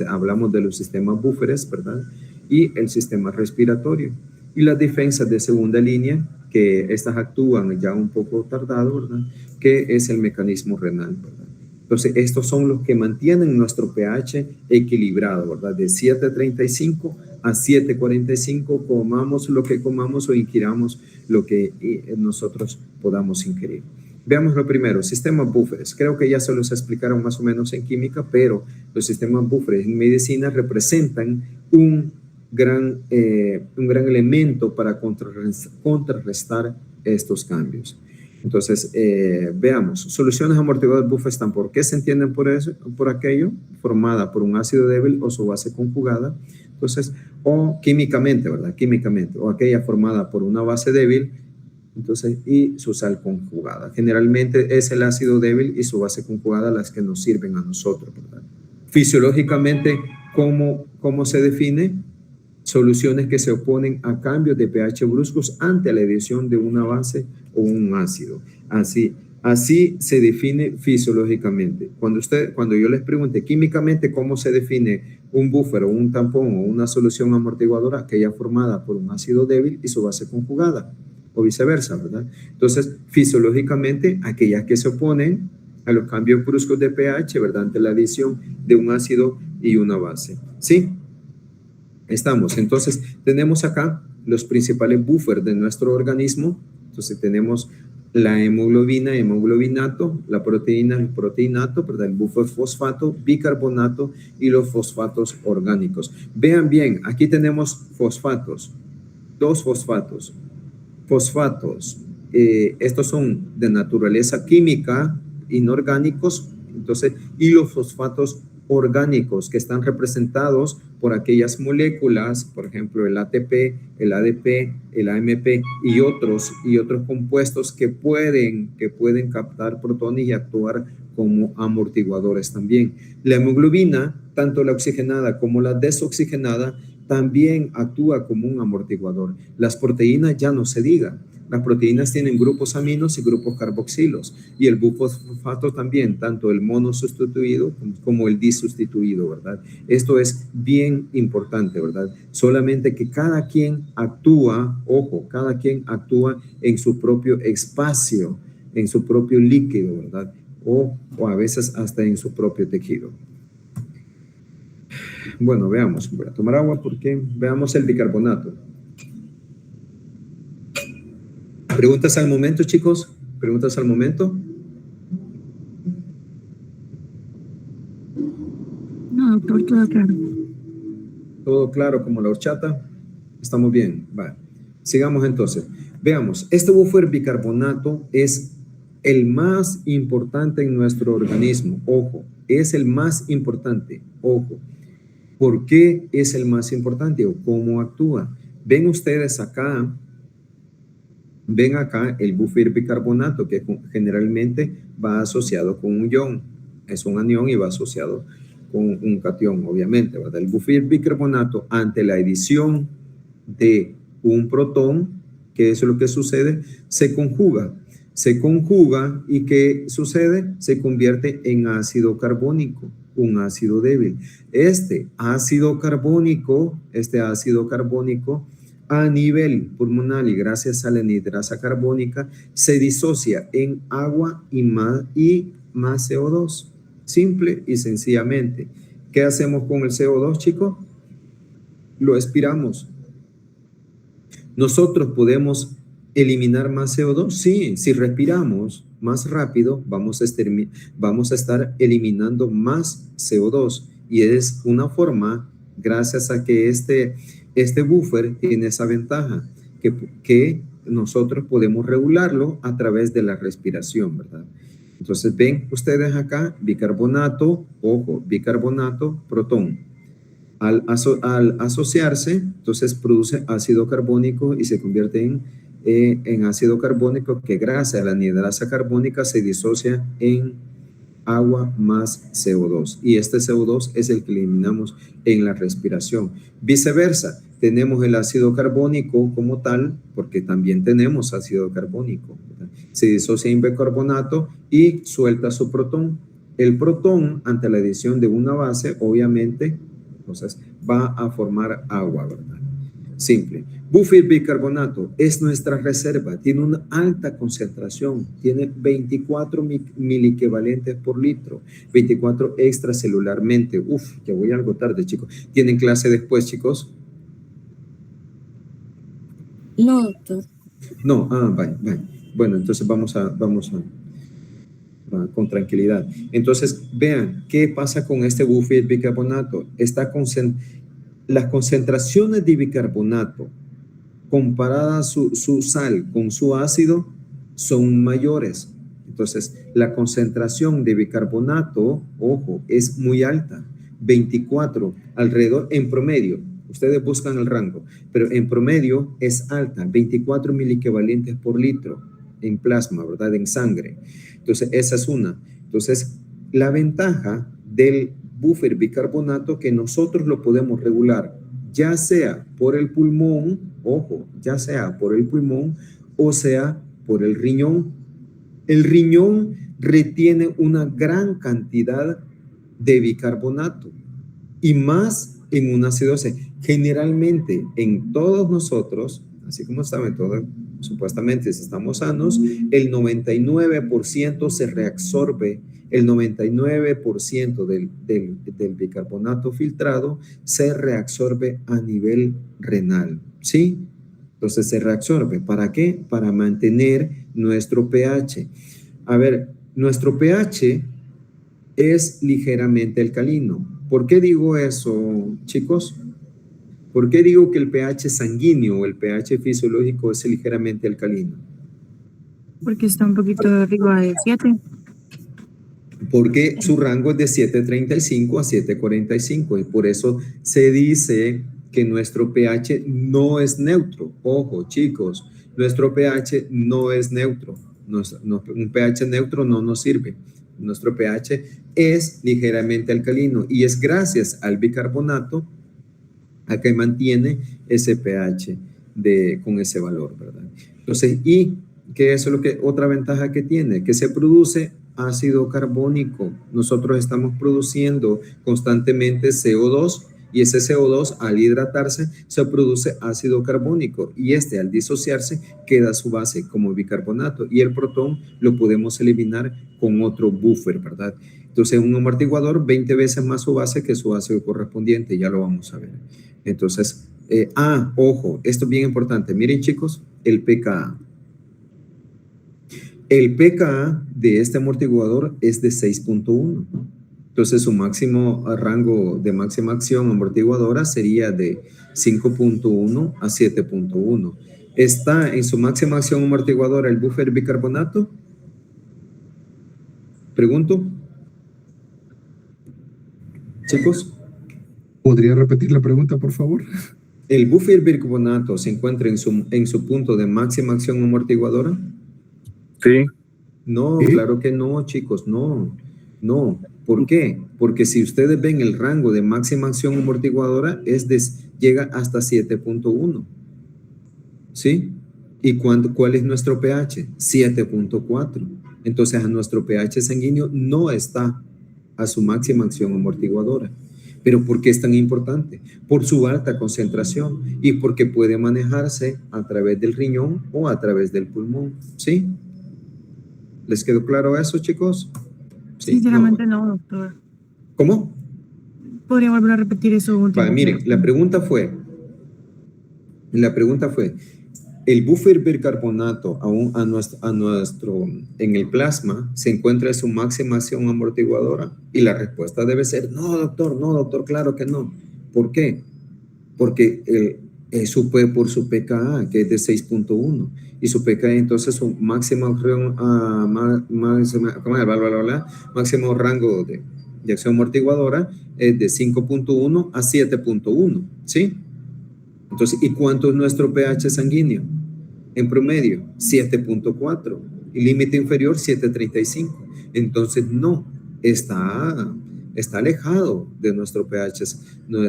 hablamos de los sistemas búferes, ¿verdad? Y el sistema respiratorio. Y las defensas de segunda línea, que estas actúan ya un poco tardado, ¿verdad? Que es el mecanismo renal, ¿verdad? Entonces, estos son los que mantienen nuestro pH equilibrado, ¿verdad? De 7.35 a 7.45, comamos lo que comamos o ingiramos lo que nosotros podamos ingerir. Veamos lo primero, sistemas búferes. Creo que ya se los explicaron más o menos en química, pero los sistemas búferes en medicina representan un gran elemento para contrarrestar estos cambios. Entonces, veamos, soluciones amortiguadoras buffer están, ¿por qué se entienden por eso, por aquello? Formada por un ácido débil o su base conjugada, entonces, o químicamente, ¿verdad? Químicamente, o aquella formada por una base débil, entonces, y su sal conjugada. Generalmente es el ácido débil y su base conjugada las que nos sirven a nosotros, ¿verdad? Fisiológicamente, ¿cómo se define? Soluciones que se oponen a cambios de pH bruscos ante la adición de una base o un ácido. Así se define fisiológicamente. Cuando yo les pregunte químicamente cómo se define un buffer o un tampón o una solución amortiguadora, aquella formada por un ácido débil y su base conjugada, o viceversa, ¿verdad? Entonces, fisiológicamente, aquellas que se oponen a los cambios bruscos de pH, ¿verdad? Ante la adición de un ácido y una base. ¿Sí? Estamos. Entonces, tenemos acá los principales buffers de nuestro organismo. Entonces, tenemos la hemoglobina, hemoglobinato, la proteína, el proteinato, ¿verdad? El buffer fosfato, bicarbonato y los fosfatos orgánicos. Vean bien, aquí tenemos fosfatos, dos fosfatos. Fosfatos, estos son de naturaleza química, inorgánicos, entonces, y los fosfatos orgánicos que están representados por aquellas moléculas, por ejemplo, el ATP, el ADP, el AMP y otros compuestos que pueden captar protones y actuar como amortiguadores también. La hemoglobina, tanto la oxigenada como la desoxigenada, también actúa como un amortiguador. Las proteínas ya no se diga. Las proteínas tienen grupos aminos y grupos carboxilos, y el bufosfato también, tanto el monosustituido como el disustituido, ¿verdad? Esto es bien importante, ¿verdad? Solamente que cada quien actúa, ojo, cada quien actúa en su propio espacio, en su propio líquido, ¿verdad? O a veces hasta en su propio tejido. Bueno, veamos, voy a tomar agua porque veamos el bicarbonato. ¿Preguntas al momento, chicos? ¿Preguntas al momento? No, doctor, todo claro. ¿Todo claro como la horchata? Estamos bien. Vale. Sigamos entonces. Veamos, este buffer bicarbonato es el más importante en nuestro organismo. Ojo, es el más importante. Ojo. ¿Por qué es el más importante o cómo actúa? Ven ustedes acá. Ven acá el buffer bicarbonato, que generalmente va asociado con un ion. Es un anión y va asociado con un catión, obviamente, ¿verdad? El buffer bicarbonato, ante la adición de un protón, ¿qué es lo que sucede? Se conjuga. Se conjuga y ¿qué sucede? Se convierte en ácido carbónico, un ácido débil. Este ácido carbónico, a nivel pulmonar y gracias a la anidrasa carbónica se disocia en agua y más CO2. Simple y sencillamente. ¿Qué hacemos con el CO2, chicos? Lo expiramos. ¿Nosotros podemos eliminar más CO2? Sí, si respiramos más rápido vamos a estar eliminando más CO2 y es una forma, gracias a que este buffer tiene esa ventaja, que nosotros podemos regularlo a través de la respiración, ¿verdad? Entonces, ven ustedes acá, bicarbonato, ojo, bicarbonato, protón. Al asociarse, entonces produce ácido carbónico y se convierte en ácido carbónico que gracias a la anidrasa carbónica se disocia en agua más CO2. Y este CO2 es el que eliminamos en la respiración. Viceversa, tenemos el ácido carbónico como tal, porque también tenemos ácido carbónico, ¿verdad? Se disocia en bicarbonato y suelta su protón. El protón, ante la adición de una base, obviamente, entonces va a formar agua, ¿verdad? Simple. Buffer bicarbonato es nuestra reserva, tiene una alta concentración, tiene 24 miliequivalentes por litro, 24 extracelularmente. Uf, ya voy algo tarde, chicos. ¿Tienen clase después, chicos? No, doctor. No, vaya. Bueno, entonces vamos con tranquilidad. Entonces, vean, ¿qué pasa con este buffer bicarbonato? Las concentraciones de bicarbonato comparadas su sal con su ácido son mayores. Entonces, la concentración de bicarbonato, ojo, es muy alta, 24, alrededor, en promedio, ustedes buscan el rango, pero en promedio es alta, 24 miliequivalentes por litro en plasma, ¿verdad? En sangre. Entonces, esa es una. Entonces, la ventaja del buffer bicarbonato que nosotros lo podemos regular, ya sea por el pulmón, ojo, ya sea por el pulmón o sea por el riñón. El riñón retiene una gran cantidad de bicarbonato y más en una acidosis. Generalmente en todos nosotros, así como saben todos, supuestamente si estamos sanos, el 99% se reabsorbe. El 99% del bicarbonato filtrado se reabsorbe a nivel renal, ¿sí? Entonces se reabsorbe. ¿Para qué? Para mantener nuestro pH. A ver, nuestro pH es ligeramente alcalino. ¿Por qué digo eso, chicos? ¿Por qué digo que el pH sanguíneo o el pH fisiológico es ligeramente alcalino? Porque está un poquito arriba de 7. porque su rango es de 7.35 a 7.45 y por eso se dice que nuestro pH no es neutro. Ojo, chicos, nuestro pH no es neutro. Un pH neutro no nos sirve. Nuestro pH es ligeramente alcalino y es gracias al bicarbonato a que mantiene ese pH con ese valor, ¿verdad? Entonces, ¿y qué es lo que otra ventaja que tiene? Que se produce ácido carbónico. Nosotros estamos produciendo constantemente CO2 y ese CO2 al hidratarse se produce ácido carbónico y al disociarse queda su base como bicarbonato y el protón lo podemos eliminar con otro buffer, ¿verdad? Entonces un amortiguador 20 veces más su base que su ácido correspondiente, ya lo vamos a ver. Entonces, ojo, esto es bien importante. Miren chicos, el pKa. El pKa de este amortiguador es de 6.1. Entonces su máximo rango de máxima acción amortiguadora sería de 5.1 a 7.1. ¿Está en su máxima acción amortiguadora el buffer bicarbonato? Pregunto. Chicos. ¿Podría repetir la pregunta, por favor? ¿El buffer bicarbonato se encuentra en su punto de máxima acción amortiguadora? Sí. No, ¿Sí? claro que no, chicos, no. ¿Por qué? Porque si ustedes ven el rango de máxima acción amortiguadora llega hasta 7.1. ¿Sí? ¿Y cuál es nuestro pH? 7.4. Entonces, a nuestro pH sanguíneo no está a su máxima acción amortiguadora. ¿Pero por qué es tan importante? Por su alta concentración y porque puede manejarse a través del riñón o a través del pulmón. ¿Sí? ¿Les quedó claro eso, chicos? Sí, Sinceramente no, doctor. ¿Cómo? ¿Podría volver a repetir eso último? Miren, la pregunta fue, ¿el buffer bicarbonato en el plasma se encuentra en su máxima acción amortiguadora? Y la respuesta debe ser, no, doctor, claro que no. ¿Por qué? Porque por su pKa, que es de 6.1, y su pKa entonces su máximo rango de acción amortiguadora es de 5.1 a 7.1, ¿sí? Entonces, ¿y cuánto es nuestro pH sanguíneo? En promedio, 7.4 y límite inferior 7.35. Entonces, no, está alejado de nuestro pH,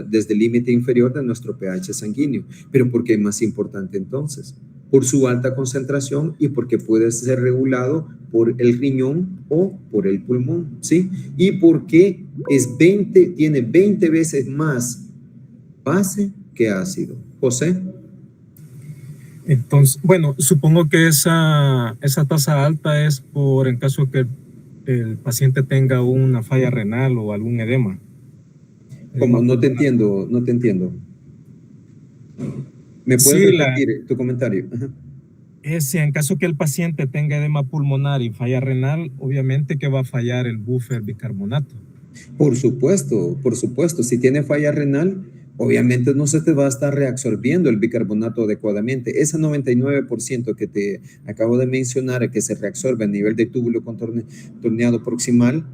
desde el límite inferior de nuestro pH sanguíneo. ¿Pero por qué es más importante entonces? Por su alta concentración y porque puede ser regulado por el riñón o por el pulmón, ¿sí? Y porque tiene 20 veces más base que ácido. José. Entonces, bueno, supongo que esa tasa alta es en caso que el paciente tenga una falla renal o algún edema. ¿Cómo? No te entiendo. ¿Me puedes repetir tu comentario? Ajá. Si en caso que el paciente tenga edema pulmonar y falla renal, obviamente que va a fallar el buffer bicarbonato. Por supuesto. Si tiene falla renal, obviamente no se te va a estar reabsorbiendo el bicarbonato adecuadamente. Ese 99% que te acabo de mencionar, que se reabsorbe a nivel de túbulo contorneado proximal,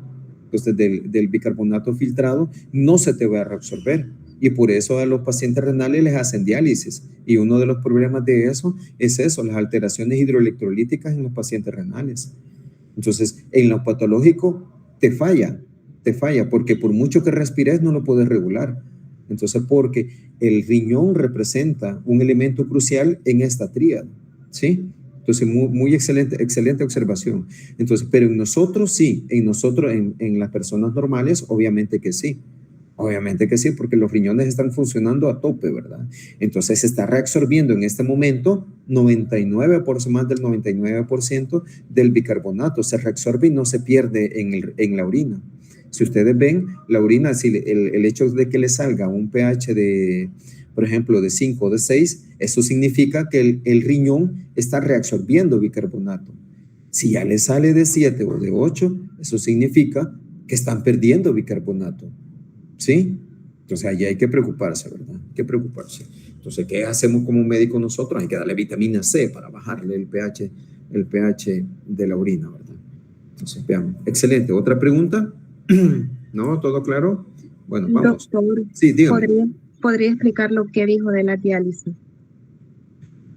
pues del bicarbonato filtrado, no se te va a reabsorber. Y por eso a los pacientes renales les hacen diálisis. Y uno de los problemas de eso es las alteraciones hidroelectrolíticas en los pacientes renales. Entonces, en lo patológico te falla, porque por mucho que respires no lo puedes regular. Entonces, porque el riñón representa un elemento crucial en esta tríada, ¿sí? Entonces, muy excelente observación. Entonces, pero en nosotros sí, en las personas normales, obviamente que sí, porque los riñones están funcionando a tope, ¿verdad? Entonces, se está reabsorbiendo en este momento más del 99% del bicarbonato, se reabsorbe y no se pierde en la orina. Si ustedes ven, la orina, si el hecho de que le salga un pH de, por ejemplo, de 5 o de 6, eso significa que el riñón está reabsorbiendo bicarbonato. Si ya le sale de 7 o de 8, eso significa que están perdiendo bicarbonato, ¿sí? Entonces, ahí hay que preocuparse, ¿verdad? Hay que preocuparse. Entonces, ¿qué hacemos como médico nosotros? Hay que darle vitamina C para bajarle el pH de la orina, ¿verdad? Entonces, veamos. Excelente. ¿Otra pregunta? ¿No? ¿Todo claro? Bueno, vamos. Doctor, Sí, dígame. ¿podría explicar lo que dijo de la diálisis?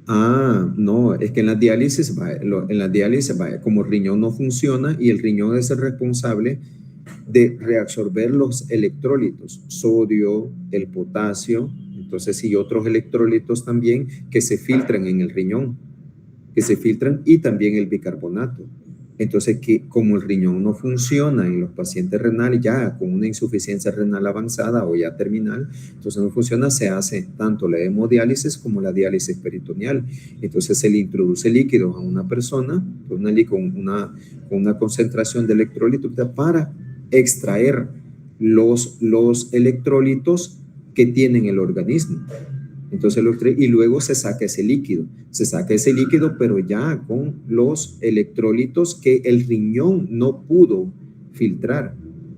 Ah, no, es que en la diálisis, vaya, como el riñón no funciona y el riñón es el responsable de reabsorber los electrolitos, sodio, el potasio, entonces y otros electrolitos también que se filtran en el riñón, que se filtran y también el bicarbonato. Entonces, que como el riñón no funciona en los pacientes renales ya con una insuficiencia renal avanzada o ya terminal, entonces no funciona, se hace tanto la hemodiálisis como la diálisis peritoneal. Entonces se le introduce líquido a una persona con una concentración de electrolitos para extraer los electrolitos que tienen el organismo. Entonces, y luego se saca ese líquido, pero ya con los electrolitos que el riñón no pudo filtrar,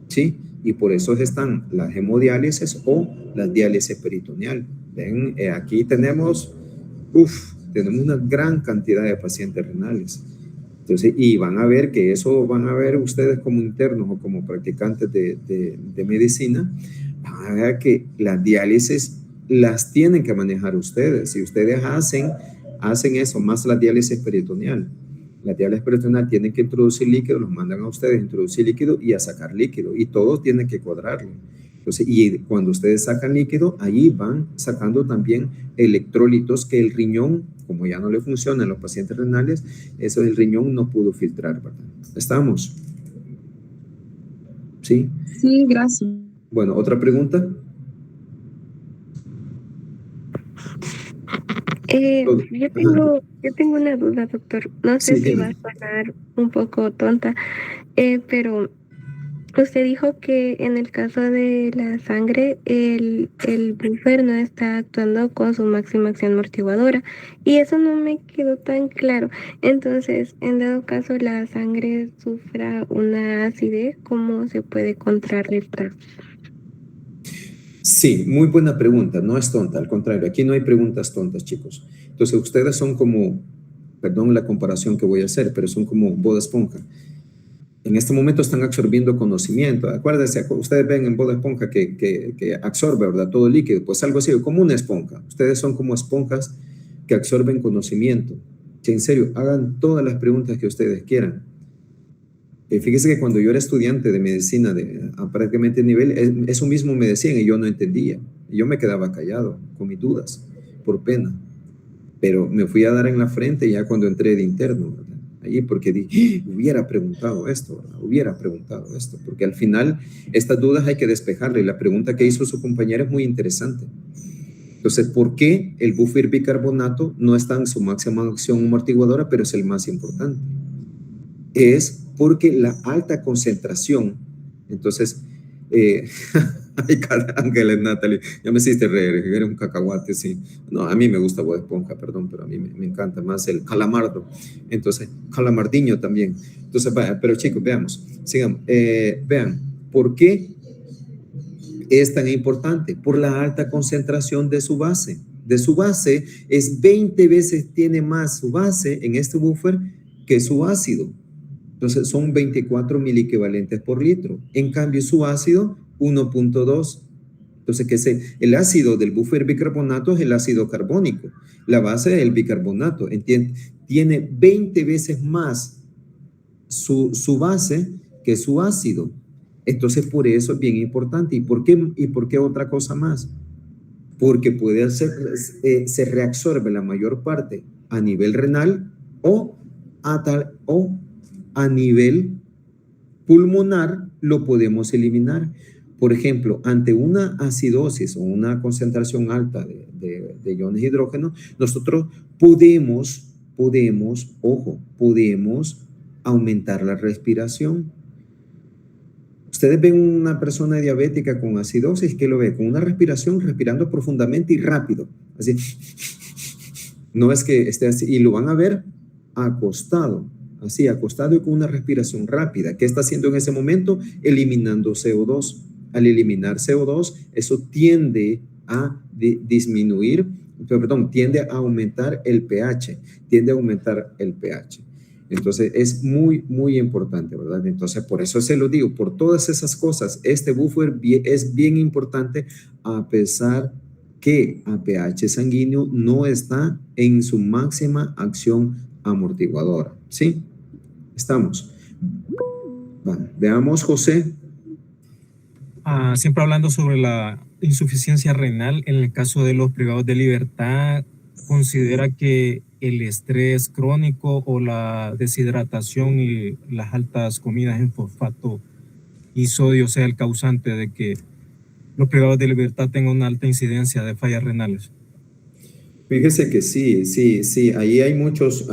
¿sí? Y por eso están las hemodiálisis o la diálisis peritoneal. Ven, aquí tenemos una gran cantidad de pacientes renales. Entonces, y van a ver que eso van a ver ustedes como internos o como practicantes de medicina, van a ver que la diálisis las tienen que manejar ustedes. Si ustedes hacen eso, más la diálisis peritoneal. La diálisis peritoneal tienen que introducir líquido, los mandan a ustedes a introducir líquido y a sacar líquido. Y todos tienen que cuadrarlo. Entonces, y cuando ustedes sacan líquido, ahí van sacando también electrolitos que el riñón, como ya no le funciona en los pacientes renales, eso el riñón no pudo filtrar, ¿verdad? ¿Estamos? ¿Sí? Sí, gracias. Bueno, ¿otra pregunta? Yo tengo una duda, doctor. No sé Sí, si va a sonar un poco tonta, pero usted dijo que en el caso de la sangre, el buffer no está actuando con su máxima acción amortiguadora, y eso no me quedó tan claro. Entonces, en dado caso la sangre sufra una acidez, ¿cómo se puede contrarrestar? Sí, muy buena pregunta, no es tonta, al contrario, aquí no hay preguntas tontas, chicos. Entonces, ustedes son como, perdón la comparación que voy a hacer, pero son como Bob Esponja. En este momento están absorbiendo conocimiento. Acuérdense, ustedes ven en Bob Esponja que absorbe, ¿verdad? Todo el líquido, pues algo así, como una esponja. Ustedes son como esponjas que absorben conocimiento. Que en serio, hagan todas las preguntas que ustedes quieran. Fíjese que cuando yo era estudiante de medicina a prácticamente nivel, eso mismo me decían y yo no entendía. Yo me quedaba callado con mis dudas, por pena. Pero me fui a dar en la frente ya cuando entré de interno, ¿verdad? Ahí porque dije, hubiera preguntado esto, ¿verdad? Hubiera preguntado esto, porque al final estas dudas hay que despejarlas y la pregunta que hizo su compañera es muy interesante. Entonces, ¿por qué el buffer bicarbonato no está en su máxima acción amortiguadora, pero es el más importante? Es porque la alta concentración, entonces, ay, Ángeles, Natalie, ya me hiciste reír, eres un cacahuate, sí. No, a mí me gusta Bob Esponja, perdón, pero a mí me encanta más el calamardo. Entonces, calamardiño también. Entonces, vaya, pero chicos, veamos, sigamos. Vean, ¿por qué es tan importante? Por la alta concentración de su base. De su base es 20 veces tiene más su base en este buffer que su ácido. Entonces son 24 miliequivalentes por litro. En cambio su ácido 1.2. Entonces el ácido del buffer bicarbonato es el ácido carbónico. La base es el bicarbonato. Tiene 20 veces más su base que su ácido. Entonces por eso es bien importante. ¿Y por qué otra cosa más? Porque puede se reabsorbe la mayor parte a nivel renal o a nivel pulmonar lo podemos eliminar. Por ejemplo, ante una acidosis o una concentración alta de iones de hidrógeno, nosotros podemos aumentar la respiración. Ustedes ven una persona diabética con acidosis, ¿qué lo ve? Con una respiración, respirando profundamente y rápido. Así. No es que esté así, y lo van a ver acostado, así, acostado y con una respiración rápida. ¿Qué está haciendo en ese momento? Eliminando CO2. Al eliminar CO2, eso tiende a tiende a aumentar el pH. Entonces, es muy, muy importante, ¿verdad? Entonces, por eso se lo digo, por todas esas cosas, este buffer es bien importante, a pesar que a pH sanguíneo no está en su máxima acción amortiguadora, ¿sí? Estamos. Vale, veamos, José. Siempre hablando sobre la insuficiencia renal, en el caso de los privados de libertad, ¿considera que el estrés crónico o la deshidratación y las altas comidas en fosfato y sodio sea el causante de que los privados de libertad tengan una alta incidencia de fallas renales? Fíjese que sí, ahí hay muchos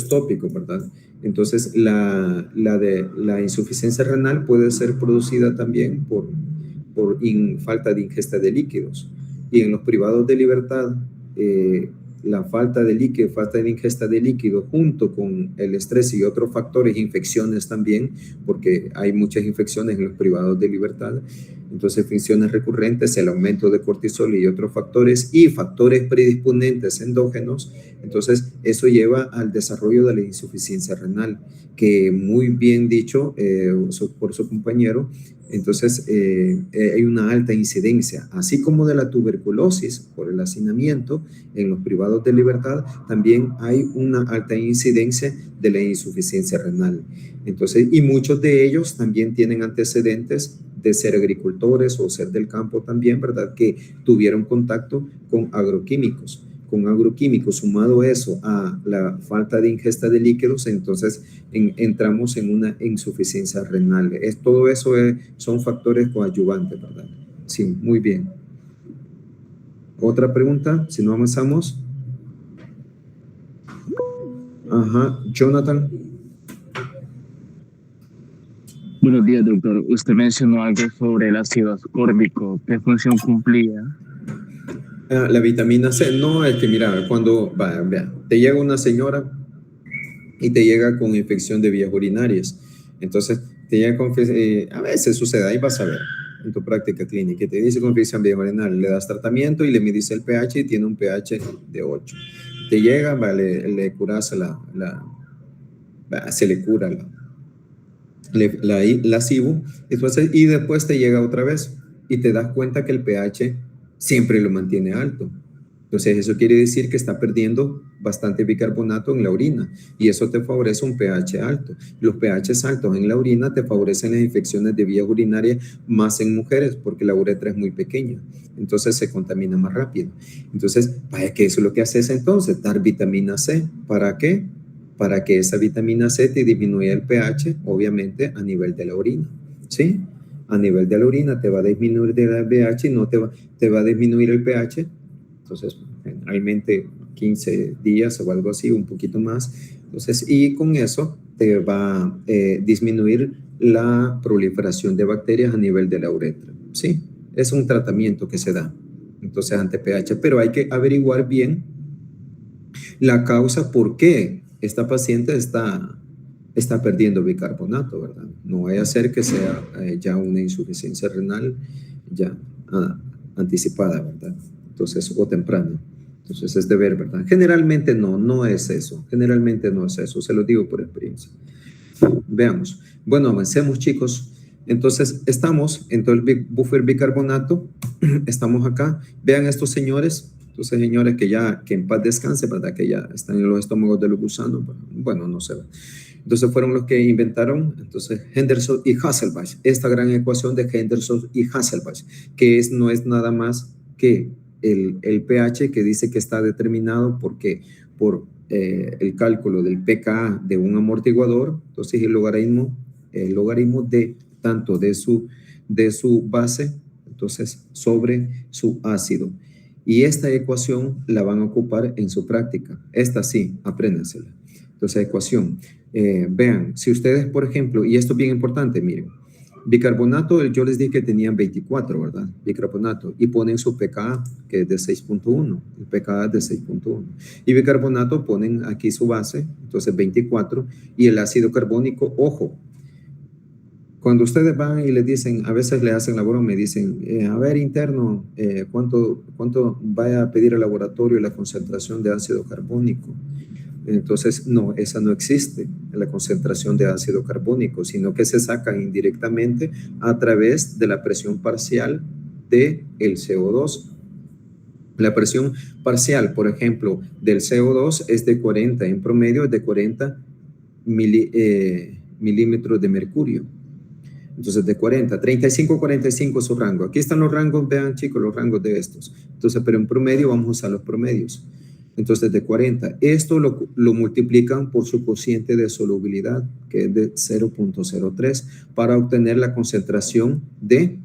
tópicos, ¿verdad? Entonces, la insuficiencia renal puede ser producida también por falta de ingesta de líquidos. Y en los privados de libertad, la falta de líquido, falta de ingesta de líquido, junto con el estrés y otros factores, infecciones también, porque hay muchas infecciones en los privados de libertad. Entonces, infecciones recurrentes, el aumento de cortisol y otros factores, y factores predisponentes endógenos. Entonces, eso lleva al desarrollo de la insuficiencia renal, que muy bien dicho por su compañero. Entonces, hay una alta incidencia, así como de la tuberculosis por el hacinamiento en los privados de libertad, también hay una alta incidencia de la insuficiencia renal. Entonces, y muchos de ellos también tienen antecedentes de ser agricultores o ser del campo también, ¿verdad? Que tuvieron contacto con agroquímicos. Con agroquímicos, sumado eso a la falta de ingesta de líquidos, entonces entramos en una insuficiencia renal. Todo eso son factores coadyuvantes, ¿verdad? Sí, muy bien. ¿Otra pregunta? Si no avanzamos. Ajá, Jonathan. Buenos días, doctor. Usted mencionó algo sobre el ácido ascórbico. ¿Qué función cumplía? La vitamina C, no, es que mira, cuando vea, te llega una señora y te llega con infección de vías urinarias, entonces te llega con, a veces sucede, ahí vas a ver en tu práctica clínica, te dice con infección de vías urinarias, le das tratamiento y le mides el pH y tiene un pH de 8. Te llega, le curas se le cura la SIBO, entonces, y después te llega otra vez y te das cuenta que el pH siempre lo mantiene alto. Entonces, eso quiere decir que está perdiendo bastante bicarbonato en la orina y eso te favorece un pH alto. Los pHs altos en la orina te favorecen las infecciones de vías urinarias más en mujeres porque la uretra es muy pequeña. Entonces, se contamina más rápido. Entonces, vaya que eso es lo que haces entonces, dar vitamina C. ¿Para qué? Para que esa vitamina C te disminuya el pH, obviamente, a nivel de la orina. ¿Sí? A nivel de la orina te va a disminuir el pH y no te va a disminuir el pH. Entonces, generalmente 15 días o algo así, un poquito más. Entonces, y con eso te va a disminuir la proliferación de bacterias a nivel de la uretra. Sí, es un tratamiento que se da. Entonces, ante pH, pero hay que averiguar bien la causa por qué esta paciente está perdiendo bicarbonato, ¿verdad? No vaya a ser que sea ya una insuficiencia renal ya anticipada, ¿verdad? Entonces, o temprana. Entonces, es de ver, ¿verdad? Generalmente no es eso. Generalmente no es eso. Se lo digo por experiencia. Veamos. Bueno, avancemos, chicos. Entonces, estamos en todo el buffer bicarbonato. Estamos acá. Vean estos señores. Entonces, señores que en paz descanse, ¿verdad? Que ya están en los estómagos de los gusanos. Bueno, no sé. Entonces, fueron los que inventaron, entonces, Henderson y Hasselbalch. Esta gran ecuación de Henderson y Hasselbalch, que no es nada más que el pH que dice que está determinado por el cálculo del pKa de un amortiguador. Entonces, el logaritmo de tanto de su base, entonces, sobre su ácido. Y esta ecuación la van a ocupar en su práctica. Esta sí, apréndensela. Entonces, ecuación. Vean, si ustedes, por ejemplo, y esto es bien importante, miren, bicarbonato, yo les dije que tenían 24, ¿verdad? Bicarbonato, y ponen su pKa, que es de 6.1, el pKa es de 6.1, y bicarbonato ponen aquí su base, entonces 24, y el ácido carbónico, ojo, cuando ustedes van y les dicen, a veces le hacen la broma, me dicen, a ver, interno, ¿cuánto vaya a pedir el laboratorio la concentración de ácido carbónico? Entonces, no, esa no existe, la concentración de ácido carbónico, sino que se saca indirectamente a través de la presión parcial del CO2. La presión parcial, por ejemplo, del CO2 es de 40, en promedio es de 40 milímetros de mercurio. Entonces, de 40, 35, 45 es su rango. Aquí están los rangos, vean chicos, los rangos de estos. Entonces, pero en promedio vamos a usar los promedios. Entonces, de 40. Esto lo multiplican por su cociente de solubilidad, que es de 0.03, para obtener la concentración de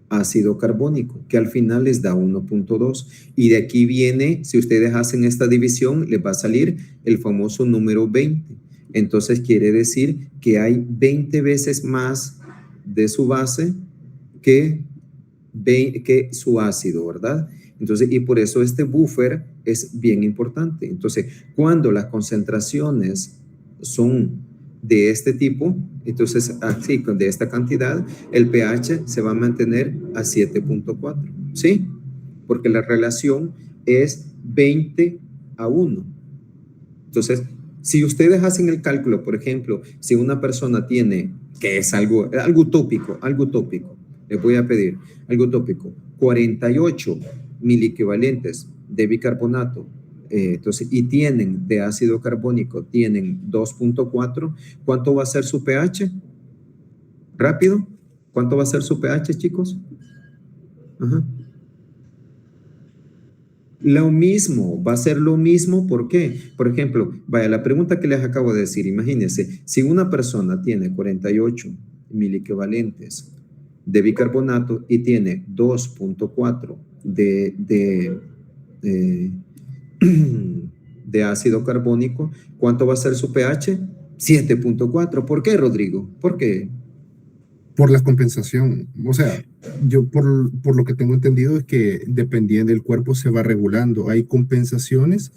ácido carbónico, que al final les da 1.2. Y de aquí viene, si ustedes hacen esta división, les va a salir el famoso número 20. Entonces quiere decir que hay 20 veces más de su base que su ácido, ¿verdad? Entonces, y por eso este buffer es bien importante. Entonces, cuando las concentraciones son de este tipo, entonces así, de esta cantidad, el pH se va a mantener a 7.4, ¿sí? Porque la relación es 20:1. Entonces, si ustedes hacen el cálculo, por ejemplo, si una persona tiene, que es algo utópico, les voy a pedir, algo utópico, 48 miliequivalentes de bicarbonato, entonces, y tienen de ácido carbónico, tienen 2.4, ¿cuánto va a ser su pH? Rápido, ¿cuánto va a ser su pH, chicos? Ajá. Lo mismo, va a ser lo mismo, ¿por qué? Por ejemplo, vaya, la pregunta que les acabo de decir, imagínense, si una persona tiene 48 miliequivalentes de bicarbonato y tiene 2.4 de ácido carbónico, ¿cuánto va a ser su pH? 7.4. ¿Por qué, Rodrigo? ¿Por qué? Por la compensación. O sea, yo por lo que tengo entendido es que dependiendo del cuerpo se va regulando. Hay compensaciones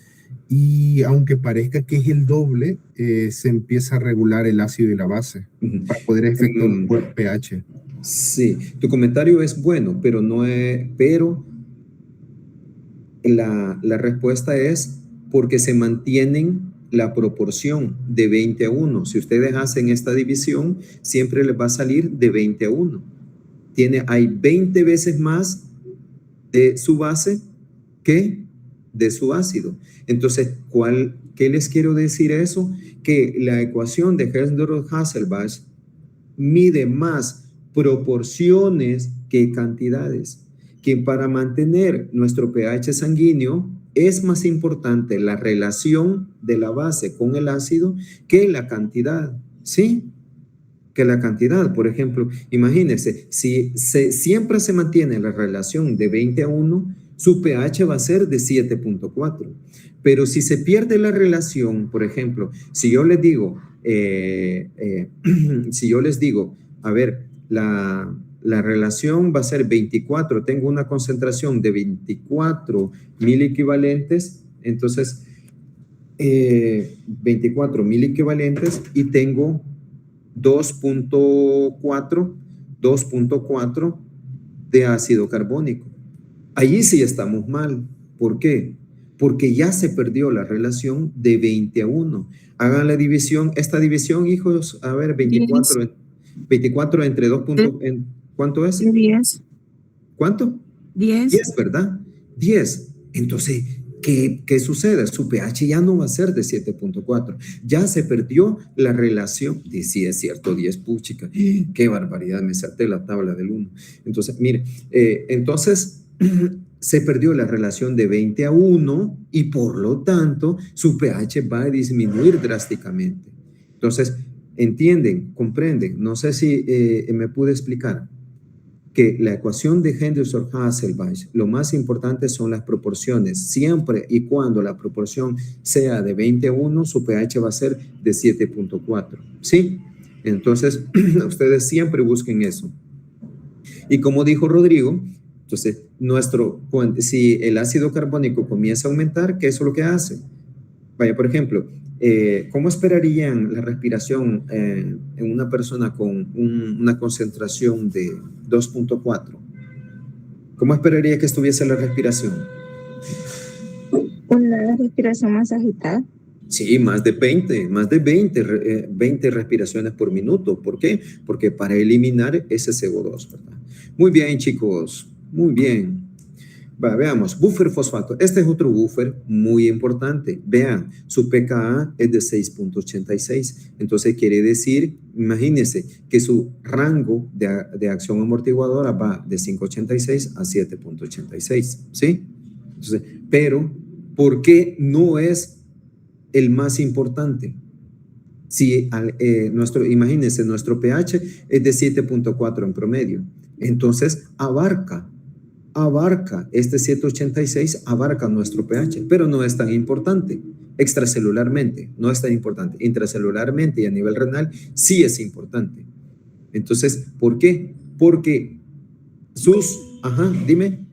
y aunque parezca que es el doble, se empieza a regular el ácido y la base para poder efectuar un buen pH. Sí, tu comentario es bueno, pero no es, la respuesta es porque se mantienen la proporción de 20:1. Si ustedes hacen esta división, siempre les va a salir de 20:1. Hay 20 veces más de su base que de su ácido. Entonces, ¿qué les quiero decir eso? Que la ecuación de Hertzsprung-Hasselbalch mide más proporciones que cantidades, que para mantener nuestro pH sanguíneo es más importante la relación de la base con el ácido que la cantidad, ¿sí? Que la cantidad. Por ejemplo, imagínense, si siempre se mantiene la relación de 20:1, su pH va a ser de 7.4. Pero si se pierde la relación, por ejemplo, si yo les digo, a ver, la relación va a ser 24, tengo una concentración de 24 miliequivalentes, entonces 24 miliequivalentes y tengo 2.4 de ácido carbónico. Allí sí estamos mal. ¿Por qué? Porque ya se perdió la relación de 20:1. Hagan la división, esta división, hijos, a ver, 24 entre 2 puntos, ¿cuánto es? 10. ¿Cuánto? 10. 10, ¿verdad? 10. Entonces, ¿qué sucede? Su pH ya no va a ser de 7.4. Ya se perdió la relación. Y sí, es cierto, 10, puchica. Qué barbaridad, me salté la tabla del 1. Entonces, mire, se perdió la relación de 20:1 y por lo tanto su pH va a disminuir drásticamente. Entonces, ¿entienden? ¿Comprenden? No sé si me pude explicar que la ecuación de Henderson-Hasselbalch, lo más importante son las proporciones. Siempre y cuando la proporción sea de 20:1, su pH va a ser de 7.4. ¿Sí? Entonces, ustedes siempre busquen eso. Y como dijo Rodrigo, entonces, si el ácido carbónico comienza a aumentar, ¿qué es lo que hace? Vaya, por ejemplo, ¿cómo esperarían la respiración en una persona con una concentración de 2.4? ¿Cómo esperaría que estuviese la respiración? Una respiración más agitada. Sí, más de 20 respiraciones por minuto. ¿Por qué? Porque para eliminar ese CO2, ¿verdad? Muy bien, chicos, muy bien. Va, veamos, buffer fosfato. Este es otro buffer muy importante. Vean, su pKa es de 6.86. Entonces quiere decir, imagínense, que su rango de acción amortiguadora va de 5.86 a 7.86, ¿sí? Entonces, pero, ¿por qué no es el más importante? Si imagínense, nuestro pH es de 7.4 en promedio. Entonces, abarca este 786, abarca nuestro pH, pero no es tan importante. Extracelularmente, no es tan importante. Intracelularmente y a nivel renal, sí es importante. Entonces, ¿por qué? Porque dime.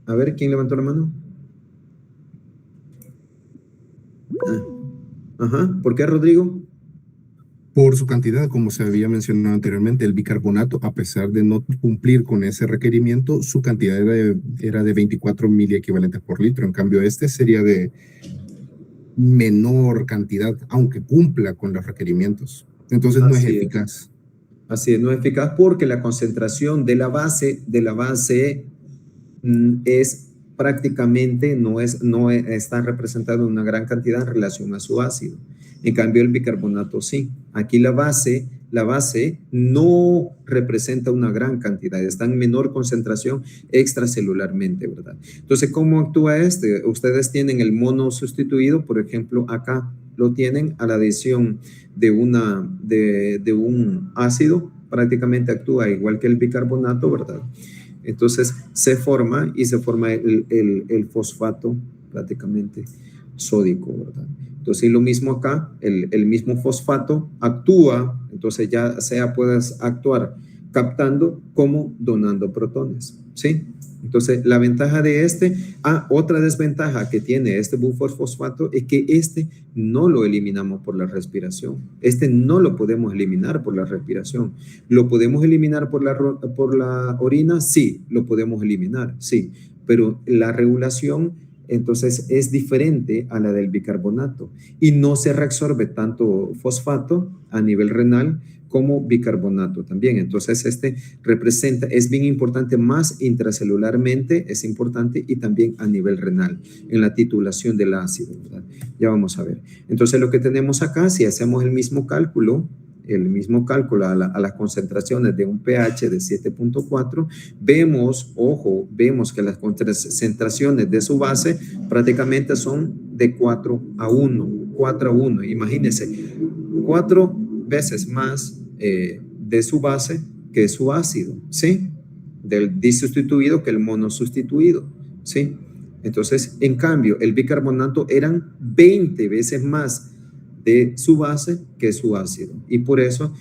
A ver, ¿quién levantó la mano? ¿Por qué, Rodrigo? Por su cantidad, como se había mencionado anteriormente, el bicarbonato, a pesar de no cumplir con ese requerimiento, su cantidad era de 24 miliequivalentes por litro. En cambio, este sería de menor cantidad, aunque cumpla con los requerimientos. Entonces no es eficaz. Así es, no es eficaz porque la concentración de la base es prácticamente no está representando una gran cantidad en relación a su ácido. En cambio, el bicarbonato sí. Aquí la base no representa una gran cantidad, está en menor concentración extracelularmente, ¿verdad? Entonces, ¿cómo actúa este? Ustedes tienen el mono sustituido, por ejemplo, acá lo tienen a la adición de un ácido, prácticamente actúa igual que el bicarbonato, ¿verdad? Entonces se forma el fosfato prácticamente sódico, ¿verdad? Entonces lo mismo acá, el mismo fosfato actúa, entonces ya puedes actuar captando como donando protones, ¿sí? Entonces la ventaja de otra desventaja que tiene este buffer fosfato es que no lo eliminamos por la respiración. No lo podemos eliminar por la respiración. ¿Lo podemos eliminar por la orina? Sí, lo podemos eliminar, sí. Pero la regulación, entonces, es diferente a la del bicarbonato y no se reabsorbe tanto fosfato a nivel renal como bicarbonato también. Entonces, es bien importante más intracelularmente, es importante, y también a nivel renal, en la titulación del ácido, ¿verdad? Ya vamos a ver. Entonces, lo que tenemos acá, si hacemos el mismo cálculo a las concentraciones de un pH de 7.4, vemos que las concentraciones de su base prácticamente son de 4 a 1. Imagínense, 4 veces más de su base que su ácido, ¿sí? Del disustituido que el monosustituido, ¿sí? Entonces, en cambio, el bicarbonato eran 20 veces más de su base que su ácido, y por eso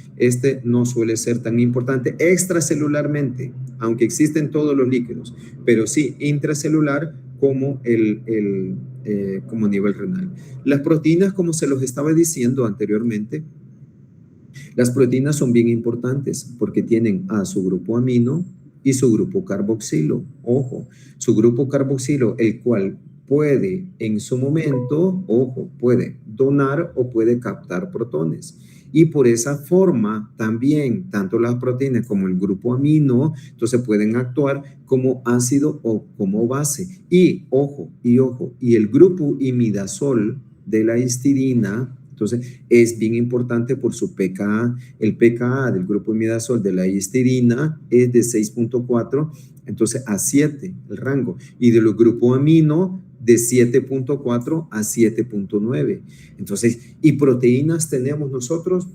no suele ser tan importante extracelularmente, aunque existen todos los líquidos, pero sí intracelular como como nivel renal. Las proteínas, como se los estaba diciendo anteriormente, las proteínas son bien importantes porque tienen a su grupo amino y su grupo carboxilo. Ojo, su grupo carboxilo, el cual puede en su momento, puede donar o puede captar protones. Y por esa forma también, tanto las proteínas como el grupo amino, entonces pueden actuar como ácido o como base. Y el grupo imidazol de la histidina, entonces es bien importante por su pKa. El pKa del grupo imidazol de la histidina es de 6.4, entonces a 7 el rango. Y de los grupos amino de 7.4 a 7.9. Entonces, ¿y proteínas tenemos nosotros?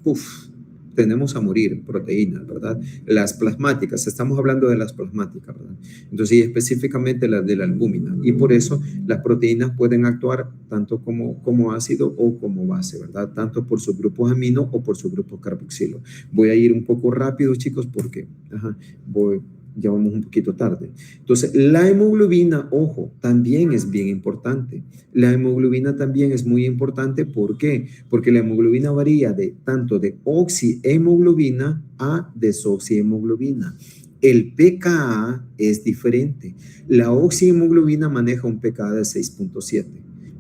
Tenemos a morir proteínas, ¿verdad? Las plasmáticas, estamos hablando de las plasmáticas, ¿verdad? Entonces, y específicamente las de la albúmina. Y por eso las proteínas pueden actuar tanto como ácido o como base, ¿verdad? Tanto por sus grupos amino o por su grupo carboxilo. Voy a ir un poco rápido, chicos, porque ya vamos un poquito tarde. Entonces, la hemoglobina, también es bien importante. La hemoglobina también es muy importante. ¿Por qué? Porque la hemoglobina varía tanto de oxihemoglobina a desoxihemoglobina. El pKa es diferente. La oxihemoglobina maneja un pKa de 6.7,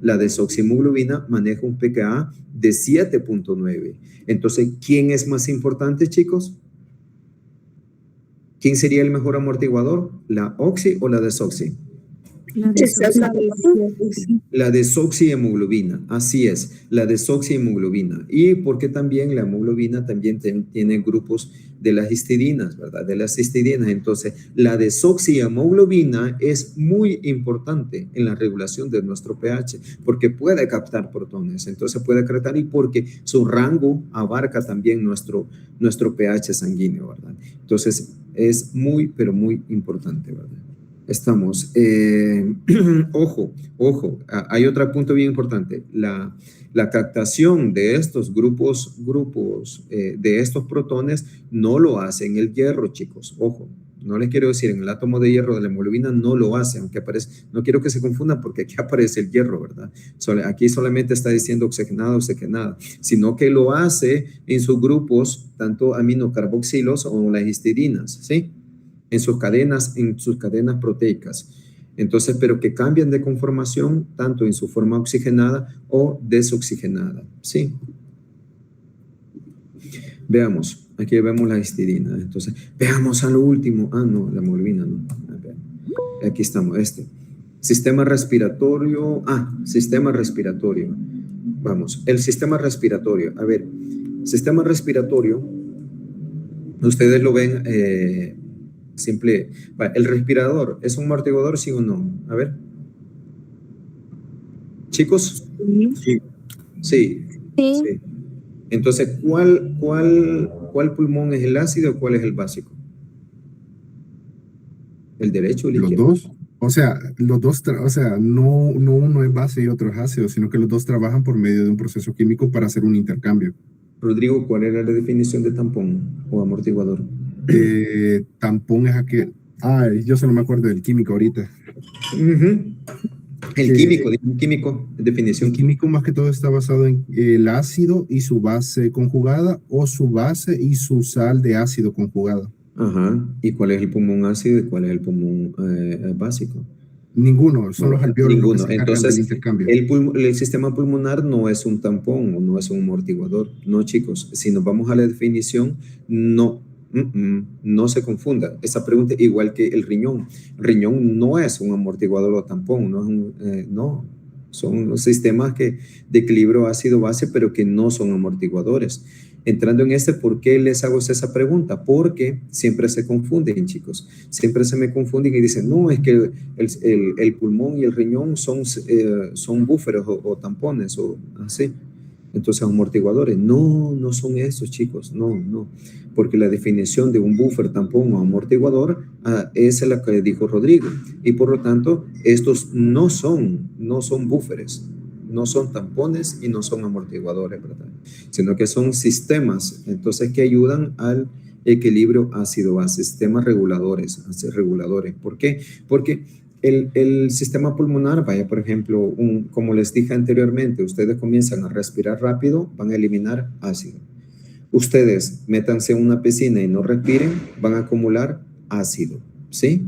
La desoxihemoglobina maneja un pKa de 7.9. Entonces, ¿quién es más importante, chicos? ¿Quién sería el mejor amortiguador? ¿La oxi o la desoxi? La desoxihemoglobina, así es, la desoxihemoglobina. Y porque también la hemoglobina también tiene grupos de las histidinas, ¿verdad? De las histidinas. Entonces, la desoxihemoglobina es muy importante en la regulación de nuestro pH porque puede captar protones. Entonces, puede captar y porque su rango abarca también nuestro pH sanguíneo, ¿verdad? Entonces, es muy, pero muy importante, ¿verdad? Estamos. Ojo, hay otro punto bien importante. La captación de estos grupos de estos protones no lo hace en el hierro, chicos. Ojo, no les quiero decir en el átomo de hierro de la hemoglobina no lo hace, aunque aparece, no quiero que se confundan porque aquí aparece el hierro, ¿verdad? Aquí solamente está diciendo oxigenada, sino que lo hace en sus grupos, tanto aminocarboxilos o las histidinas, ¿sí? En sus cadenas proteicas. Entonces, pero que cambian de conformación tanto en su forma oxigenada o desoxigenada, ¿sí? Veamos, aquí vemos la histidina. Entonces, veamos a lo último. No, la hemoglobina no. Aquí estamos, Sistema respiratorio. Sistema respiratorio. Vamos, el sistema respiratorio. A ver, sistema respiratorio, ustedes lo ven simple. ¿El respirador es un amortiguador, sí o no? A ver. ¿Chicos? Sí. Sí. Sí. Entonces, ¿cuál pulmón es el ácido o cuál es el básico? ¿El derecho o el izquierdo? Los dos. O sea, no uno es base y otro es ácido, sino que los dos trabajan por medio de un proceso químico para hacer un intercambio. Rodrigo, ¿cuál era la definición de tampón o amortiguador? Tampón es aquel. Yo solo me acuerdo del químico ahorita. El químico, definición. El químico más que todo está basado en el ácido y su base conjugada o su base y su sal de ácido conjugada. Ajá. ¿Y cuál es el pulmón ácido y cuál es el pulmón básico? Ninguno, son los alveolos. Ninguno. Entonces, el sistema pulmonar no es un tampón o no es un amortiguador. No, chicos, si nos vamos a la definición, no se confunda. Esa pregunta igual que el riñón. El riñón no es un amortiguador o tampón, no. Son sistemas de equilibrio ácido-base, pero que no son amortiguadores. Entrando en ¿por qué les hago esa pregunta? Porque siempre se confunden, chicos. Siempre se me confunden y dicen, no, es que el pulmón y el riñón son búferos o tampones o así. Entonces, amortiguadores. No son esos, chicos. No. Porque la definición de un buffer, tampón o amortiguador es la que dijo Rodrigo. Y por lo tanto, estos no son búferes, no son tampones y no son amortiguadores, ¿verdad? Sino que son sistemas, entonces, que ayudan al equilibrio ácido-base, sistemas reguladores. ¿Por qué? Porque el sistema pulmonar, por ejemplo, como les dije anteriormente, ustedes comienzan a respirar rápido, van a eliminar ácido. Ustedes métanse en una piscina y no respiren, van a acumular ácido, ¿sí?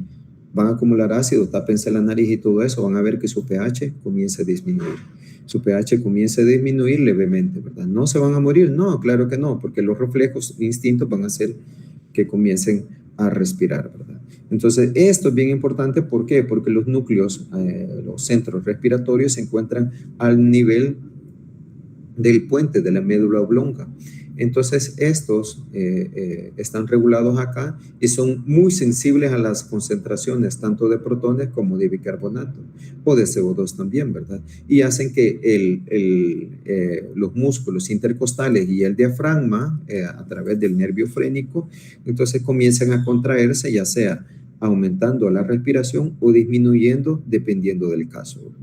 Van a acumular ácido, tápense la nariz y todo eso, van a ver que su pH comienza a disminuir. Su pH comienza a disminuir levemente, ¿verdad? ¿No se van a morir? No, claro que no, porque los reflejos, instintos van a hacer que comiencen a respirar, ¿verdad? Entonces, esto es bien importante, ¿por qué? Porque los núcleos, los centros respiratorios se encuentran al nivel del puente de la médula oblonga. Entonces, estos están regulados acá y son muy sensibles a las concentraciones tanto de protones como de bicarbonato o de CO2 también, ¿verdad? Y hacen que los músculos intercostales y el diafragma, a través del nervio frénico, entonces comiencen a contraerse, ya sea aumentando la respiración o disminuyendo dependiendo del caso,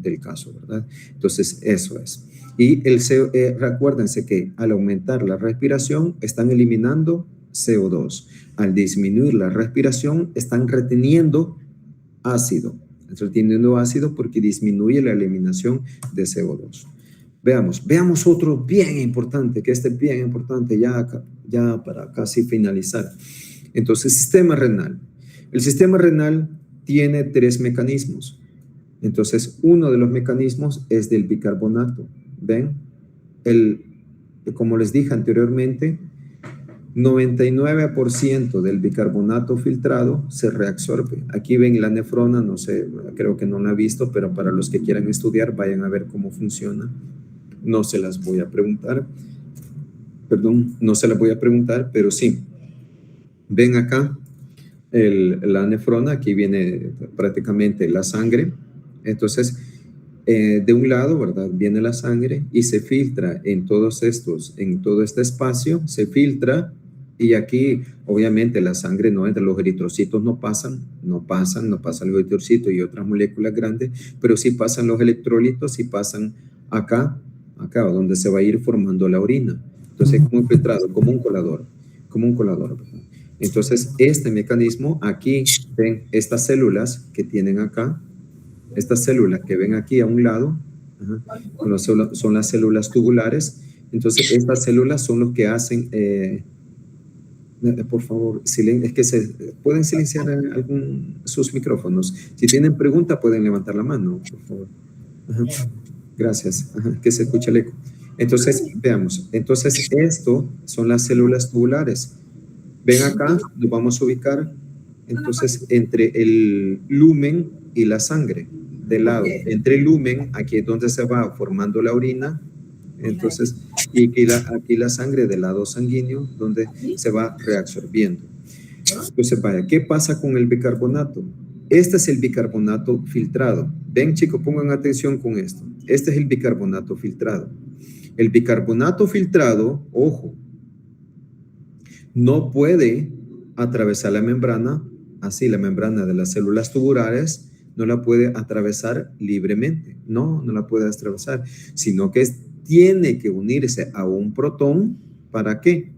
¿verdad? Entonces, eso es. Y recuérdense que al aumentar la respiración están eliminando CO2. Al disminuir la respiración están reteniendo ácido. Porque disminuye la eliminación de CO2. Veamos otro bien importante, que es bien importante ya para casi finalizar. Entonces, sistema renal. El sistema renal tiene 3 mecanismos. Entonces, uno de los mecanismos es del bicarbonato. ¿Ven? Como les dije anteriormente, 99% del bicarbonato filtrado se reabsorbe. Aquí ven la nefrona, no sé, creo que no la han visto, pero para los que quieran estudiar, vayan a ver cómo funciona. No se las voy a preguntar. Perdón, no se las voy a preguntar, pero sí. Ven acá la nefrona, aquí viene prácticamente la sangre. Entonces, de un lado, ¿verdad? Viene la sangre y se filtra en todo este espacio, se filtra. Y aquí, obviamente, la sangre no entra, los eritrocitos no pasan los eritrocitos y otras moléculas grandes, pero sí pasan los electrolitos y pasan acá, donde se va a ir formando la orina. Entonces, como un filtrado, como un colador, ¿verdad? Entonces, este mecanismo, aquí ven estas células que tienen acá, estas células que ven aquí a un lado, son las células tubulares. Entonces, estas células son los que hacen... por favor, es que pueden silenciar sus micrófonos. Si tienen pregunta, pueden levantar la mano, por favor. Gracias, que se escuche el eco. Entonces, veamos. Entonces, esto son las células tubulares. Ven acá, nos vamos a ubicar, entonces, entre el lumen y la sangre, de lado. Entre el lumen, aquí es donde se va formando la orina. Entonces, y aquí la sangre del lado sanguíneo, donde se va reabsorbiendo. Entonces, vaya, ¿qué pasa con el bicarbonato? Este es el bicarbonato filtrado. Ven, chicos, pongan atención con esto. Este es el bicarbonato filtrado. El bicarbonato filtrado, ojo, no puede atravesar la membrana, así la membrana de las células tubulares, no la puede atravesar libremente. No la puede atravesar, sino que tiene que unirse a un protón. ¿Para qué?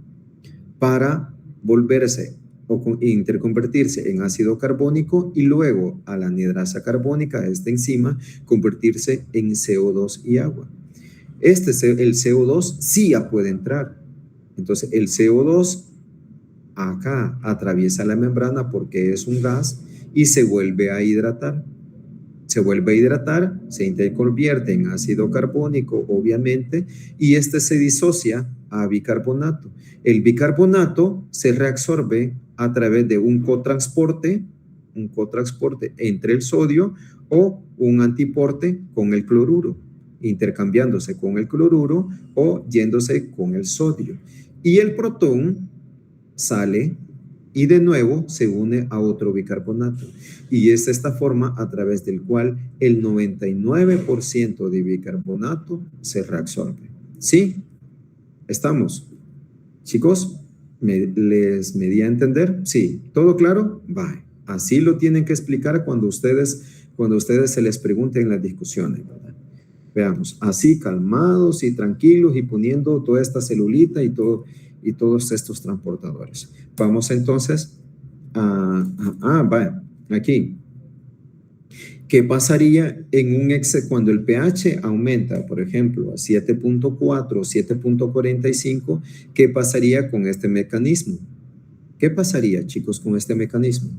Para volverse o interconvertirse en ácido carbónico y luego a la anhidrasa carbónica, esta enzima, convertirse en CO2 y agua. El CO2 sí ya puede entrar. Entonces, el CO2 acá atraviesa la membrana porque es un gas y se vuelve a hidratar. Se interconvierte en ácido carbónico, obviamente, y se disocia a bicarbonato. El bicarbonato se reabsorbe a través de un cotransporte entre el sodio o un antiporte con el cloruro, intercambiándose con el cloruro o yéndose con el sodio. Y el protón sale y de nuevo se une a otro bicarbonato. Y es esta forma a través del cual el 99% de bicarbonato se reabsorbe. ¿Sí? ¿Estamos? Chicos, ¿les me di a entender? Sí. ¿Todo claro? Bye. Así lo tienen que explicar cuando ustedes se les pregunten en las discusiones, ¿verdad? Veamos, así calmados y tranquilos y poniendo toda esta celulita y todos estos transportadores. Vamos entonces vaya, aquí. ¿Qué pasaría cuando el pH aumenta, por ejemplo, a 7.4 o 7.45? ¿Qué pasaría con este mecanismo? ¿Qué pasaría, chicos, con este mecanismo?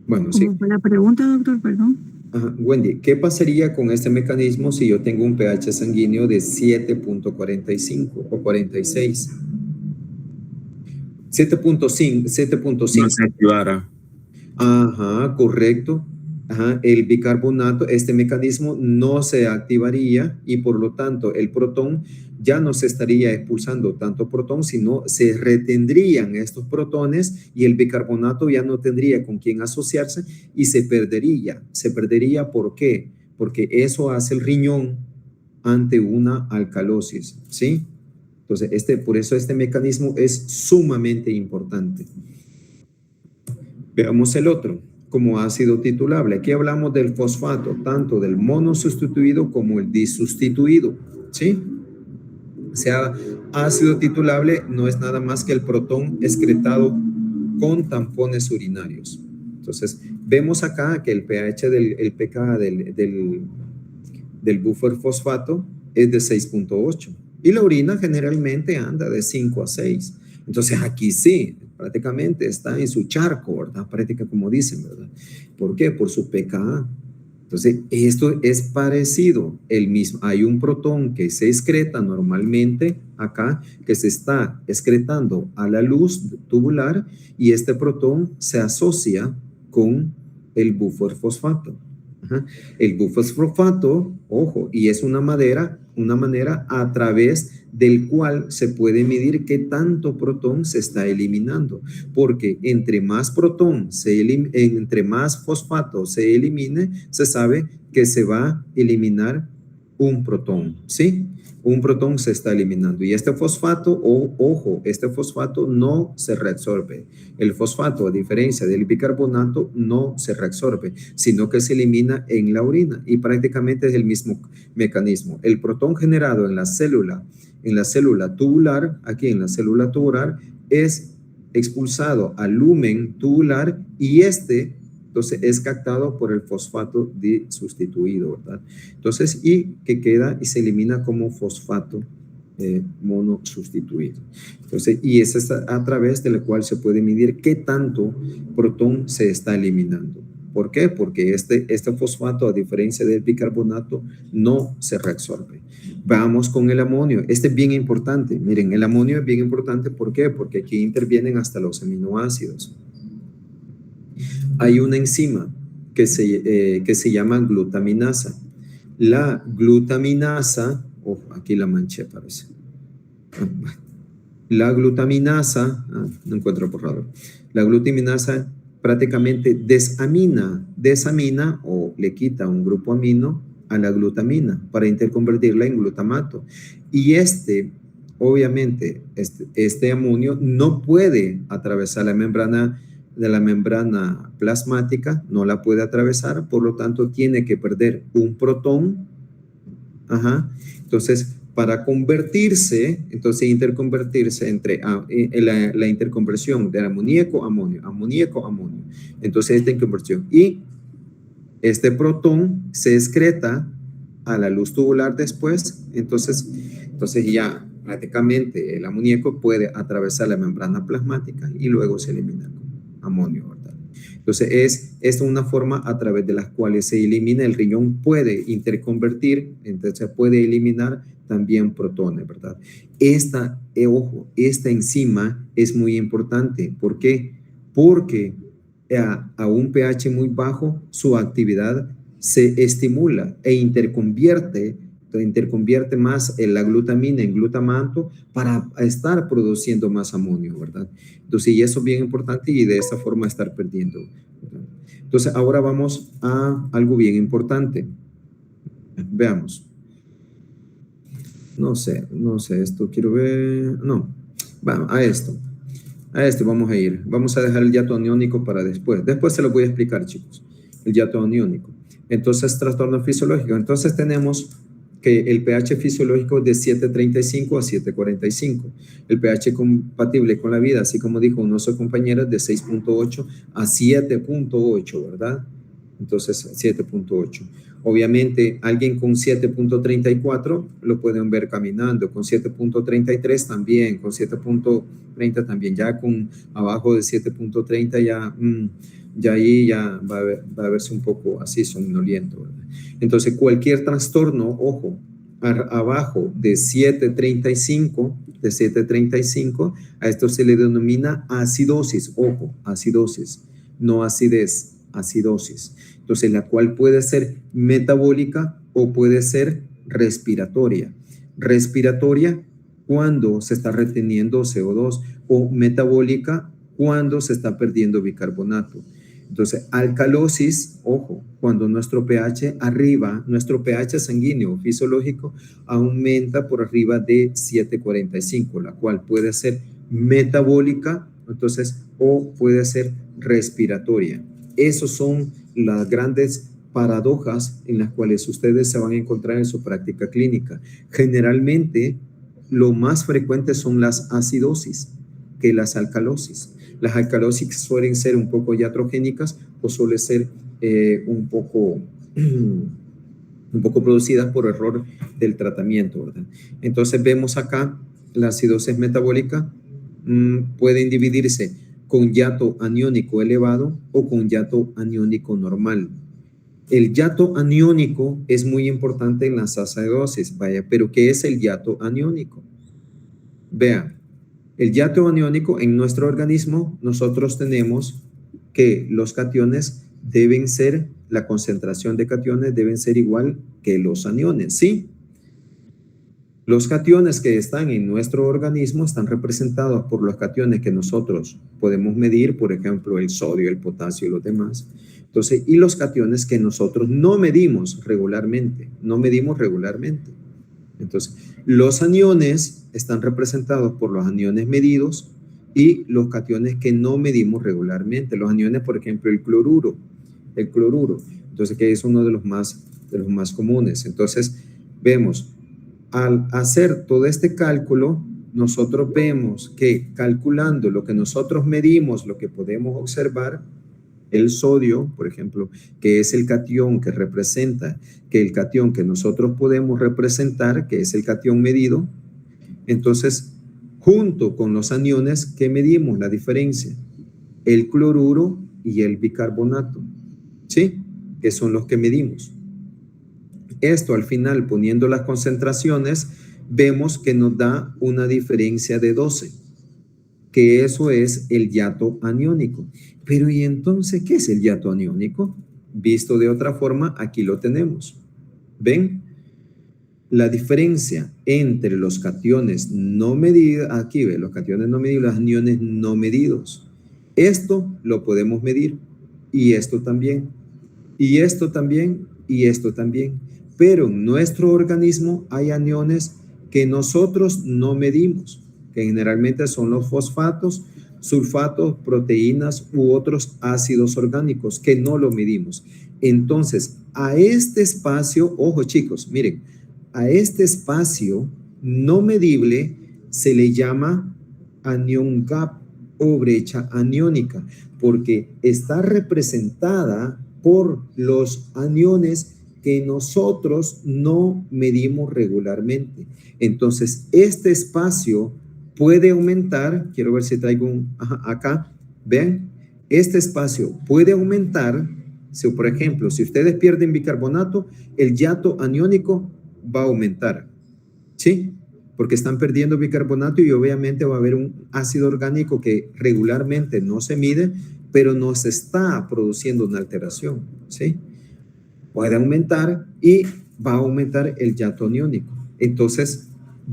Bueno, sí. ¿Cómo fue la pregunta, doctor? Perdón. Wendy, ¿qué pasaría con este mecanismo si yo tengo un pH sanguíneo de 7.45 o 46? 7.5. No se activara. Correcto. El bicarbonato, este mecanismo no se activaría y por lo tanto el protón ya no se estaría expulsando tanto protón, sino se retendrían estos protones y el bicarbonato ya no tendría con quién asociarse y se perdería. ¿Por qué? Porque eso hace el riñón ante una alcalosis, ¿sí? Entonces, por eso este mecanismo es sumamente importante. Veamos el otro. Como ácido titulable. Aquí hablamos del fosfato, tanto del monosustituido como el disustituido, ¿sí? O sea, ácido titulable no es nada más que el protón excretado con tampones urinarios. Entonces, vemos acá que el pH el pKa del buffer fosfato es de 6.8. Y la orina generalmente anda de 5 a 6. Entonces aquí sí, prácticamente está en su charco, ¿verdad? Práctica como dicen, ¿verdad? ¿Por qué? Por su pKa. Entonces, esto es parecido, el mismo. Hay un protón que se excreta normalmente acá, que se está excretando a la luz tubular, y este protón se asocia con el buffer fosfato. Ajá. El buffer fosfato, ojo, y es una manera a través del cual se puede medir qué tanto protón se está eliminando, porque entre más entre más fosfato se elimine, se sabe que se va a eliminar un protón, ¿sí? Un protón se está eliminando, y este fosfato, ojo, este fosfato no se reabsorbe. El fosfato, a diferencia del bicarbonato, no se reabsorbe, sino que se elimina en la orina, y prácticamente es el mismo mecanismo. El protón generado en la célula tubular, aquí en la célula tubular, es expulsado al lumen tubular, y entonces es captado por el fosfato sustituido, ¿verdad? Entonces, y que queda y se elimina como fosfato mono sustituido. Entonces, y es a través de la cual se puede medir qué tanto protón se está eliminando. ¿Por qué? Porque este fosfato, a diferencia del bicarbonato, no se reabsorbe. Vamos con el amonio. Este es bien importante. Miren, el amonio es bien importante. ¿Por qué? Porque aquí intervienen hasta los aminoácidos. Hay una enzima que se llama glutaminasa. La glutaminasa, aquí la manché parece. La glutaminasa, no encuentro por raro. La glutaminasa prácticamente desamina o le quita un grupo amino a la glutamina para interconvertirla en glutamato. Y obviamente, este amonio no puede atravesar la membrana plasmática, no la puede atravesar, por lo tanto tiene que perder un protón. Ajá. Entonces, para interconvertirse entre la interconversión del amoníaco, amonio. Entonces, esta interconversión. Y este protón se excreta a la luz tubular después. Entonces ya prácticamente el amoníaco puede atravesar la membrana plasmática y luego se elimina con amonio, ¿verdad? Entonces, es una forma a través de las cuales se elimina. El riñón puede interconvertir, entonces puede eliminar también protones, ¿verdad? Esta enzima es muy importante. ¿Por qué? Porque a un pH muy bajo, su actividad se estimula e interconvierte más la glutamina en glutamato para estar produciendo más amonio, ¿verdad? Entonces, y eso es bien importante, y de esa forma estar perdiendo, ¿verdad? Entonces, ahora vamos a algo bien importante. Veamos. No sé, esto quiero ver. No, vamos a esto. A este vamos a ir. Vamos a dejar el hiato aniónico para después. Después se lo voy a explicar, chicos. El hiato aniónico. Entonces, trastorno fisiológico. Entonces, tenemos que el pH fisiológico es de 7.35 a 7.45. El pH compatible con la vida, así como dijo nuestro compañero, de 6.8 a 7.8, ¿verdad? Entonces, 7.8. Obviamente, alguien con 7.34 lo pueden ver caminando, con 7.33 también, con 7.30 también, ya con abajo de 7.30 ya ahí ya va a verse un poco así, somnoliento, ¿verdad? Entonces, cualquier trastorno, ojo, abajo de 7.35, a esto se le denomina acidosis, ojo, acidosis, no acidez, acidosis. Entonces, la cual puede ser metabólica o puede ser respiratoria. Respiratoria cuando se está reteniendo CO2, o metabólica cuando se está perdiendo bicarbonato. Entonces, alcalosis, ojo, cuando nuestro pH sanguíneo fisiológico aumenta por arriba de 7.45, la cual puede ser metabólica, entonces, o puede ser respiratoria. Esos son las grandes paradojas en las cuales ustedes se van a encontrar en su práctica clínica. Generalmente, lo más frecuente son las acidosis que las alcalosis. Las alcalosis suelen ser un poco iatrogénicas o suelen ser un poco un poco producidas por error del tratamiento, ¿verdad? Entonces vemos acá la acidosis metabólica pueden dividirse con yato aniónico elevado o con yato aniónico normal. El yato aniónico es muy importante en las acidosis, vaya, pero ¿qué es el yato aniónico? Vean, el yato aniónico en nuestro organismo, nosotros tenemos que los cationes deben ser, la concentración de cationes deben ser igual que los aniones, ¿sí? Los cationes que están en nuestro organismo están representados por los cationes que nosotros podemos medir, por ejemplo, el sodio, el potasio y los demás. Entonces, y los cationes que nosotros no medimos regularmente, Entonces, los aniones están representados por los aniones medidos y los cationes que no medimos regularmente. Los aniones, por ejemplo, el cloruro. Entonces, que es uno de los más comunes. Entonces, vemos, al hacer todo este cálculo, nosotros vemos que calculando lo que nosotros medimos, lo que podemos observar, el sodio, por ejemplo, que es el catión que representa, que el catión que nosotros podemos representar, que es el catión medido, entonces, junto con los aniones, ¿qué medimos? La diferencia, el cloruro y el bicarbonato, ¿sí? Que son los que medimos. Esto al final, poniendo las concentraciones, vemos que nos da una diferencia de 12, que eso es el yato aniónico. Pero ¿y entonces qué es el yato aniónico? Visto de otra forma, aquí lo tenemos. ¿Ven? La diferencia entre los cationes no medidos, aquí ve, los cationes no medidos, los aniones no medidos. Esto lo podemos medir, y esto también, y esto también, y esto también. Pero en nuestro organismo hay aniones que nosotros no medimos, que generalmente son los fosfatos, sulfatos, proteínas u otros ácidos orgánicos que no lo medimos. Entonces, a este espacio, ojo chicos, miren, a este espacio no medible se le llama anion gap o brecha aniónica, porque está representada por los aniones que nosotros no medimos regularmente. Entonces, este espacio puede aumentar, quiero ver si traigo acá, vean, este espacio puede aumentar, si, por ejemplo, si ustedes pierden bicarbonato, el yato aniónico va a aumentar, ¿sí? Porque están perdiendo bicarbonato y obviamente va a haber un ácido orgánico que regularmente no se mide, pero nos está produciendo una alteración, ¿sí? Puede aumentar y va a aumentar el yato aniónico. Entonces,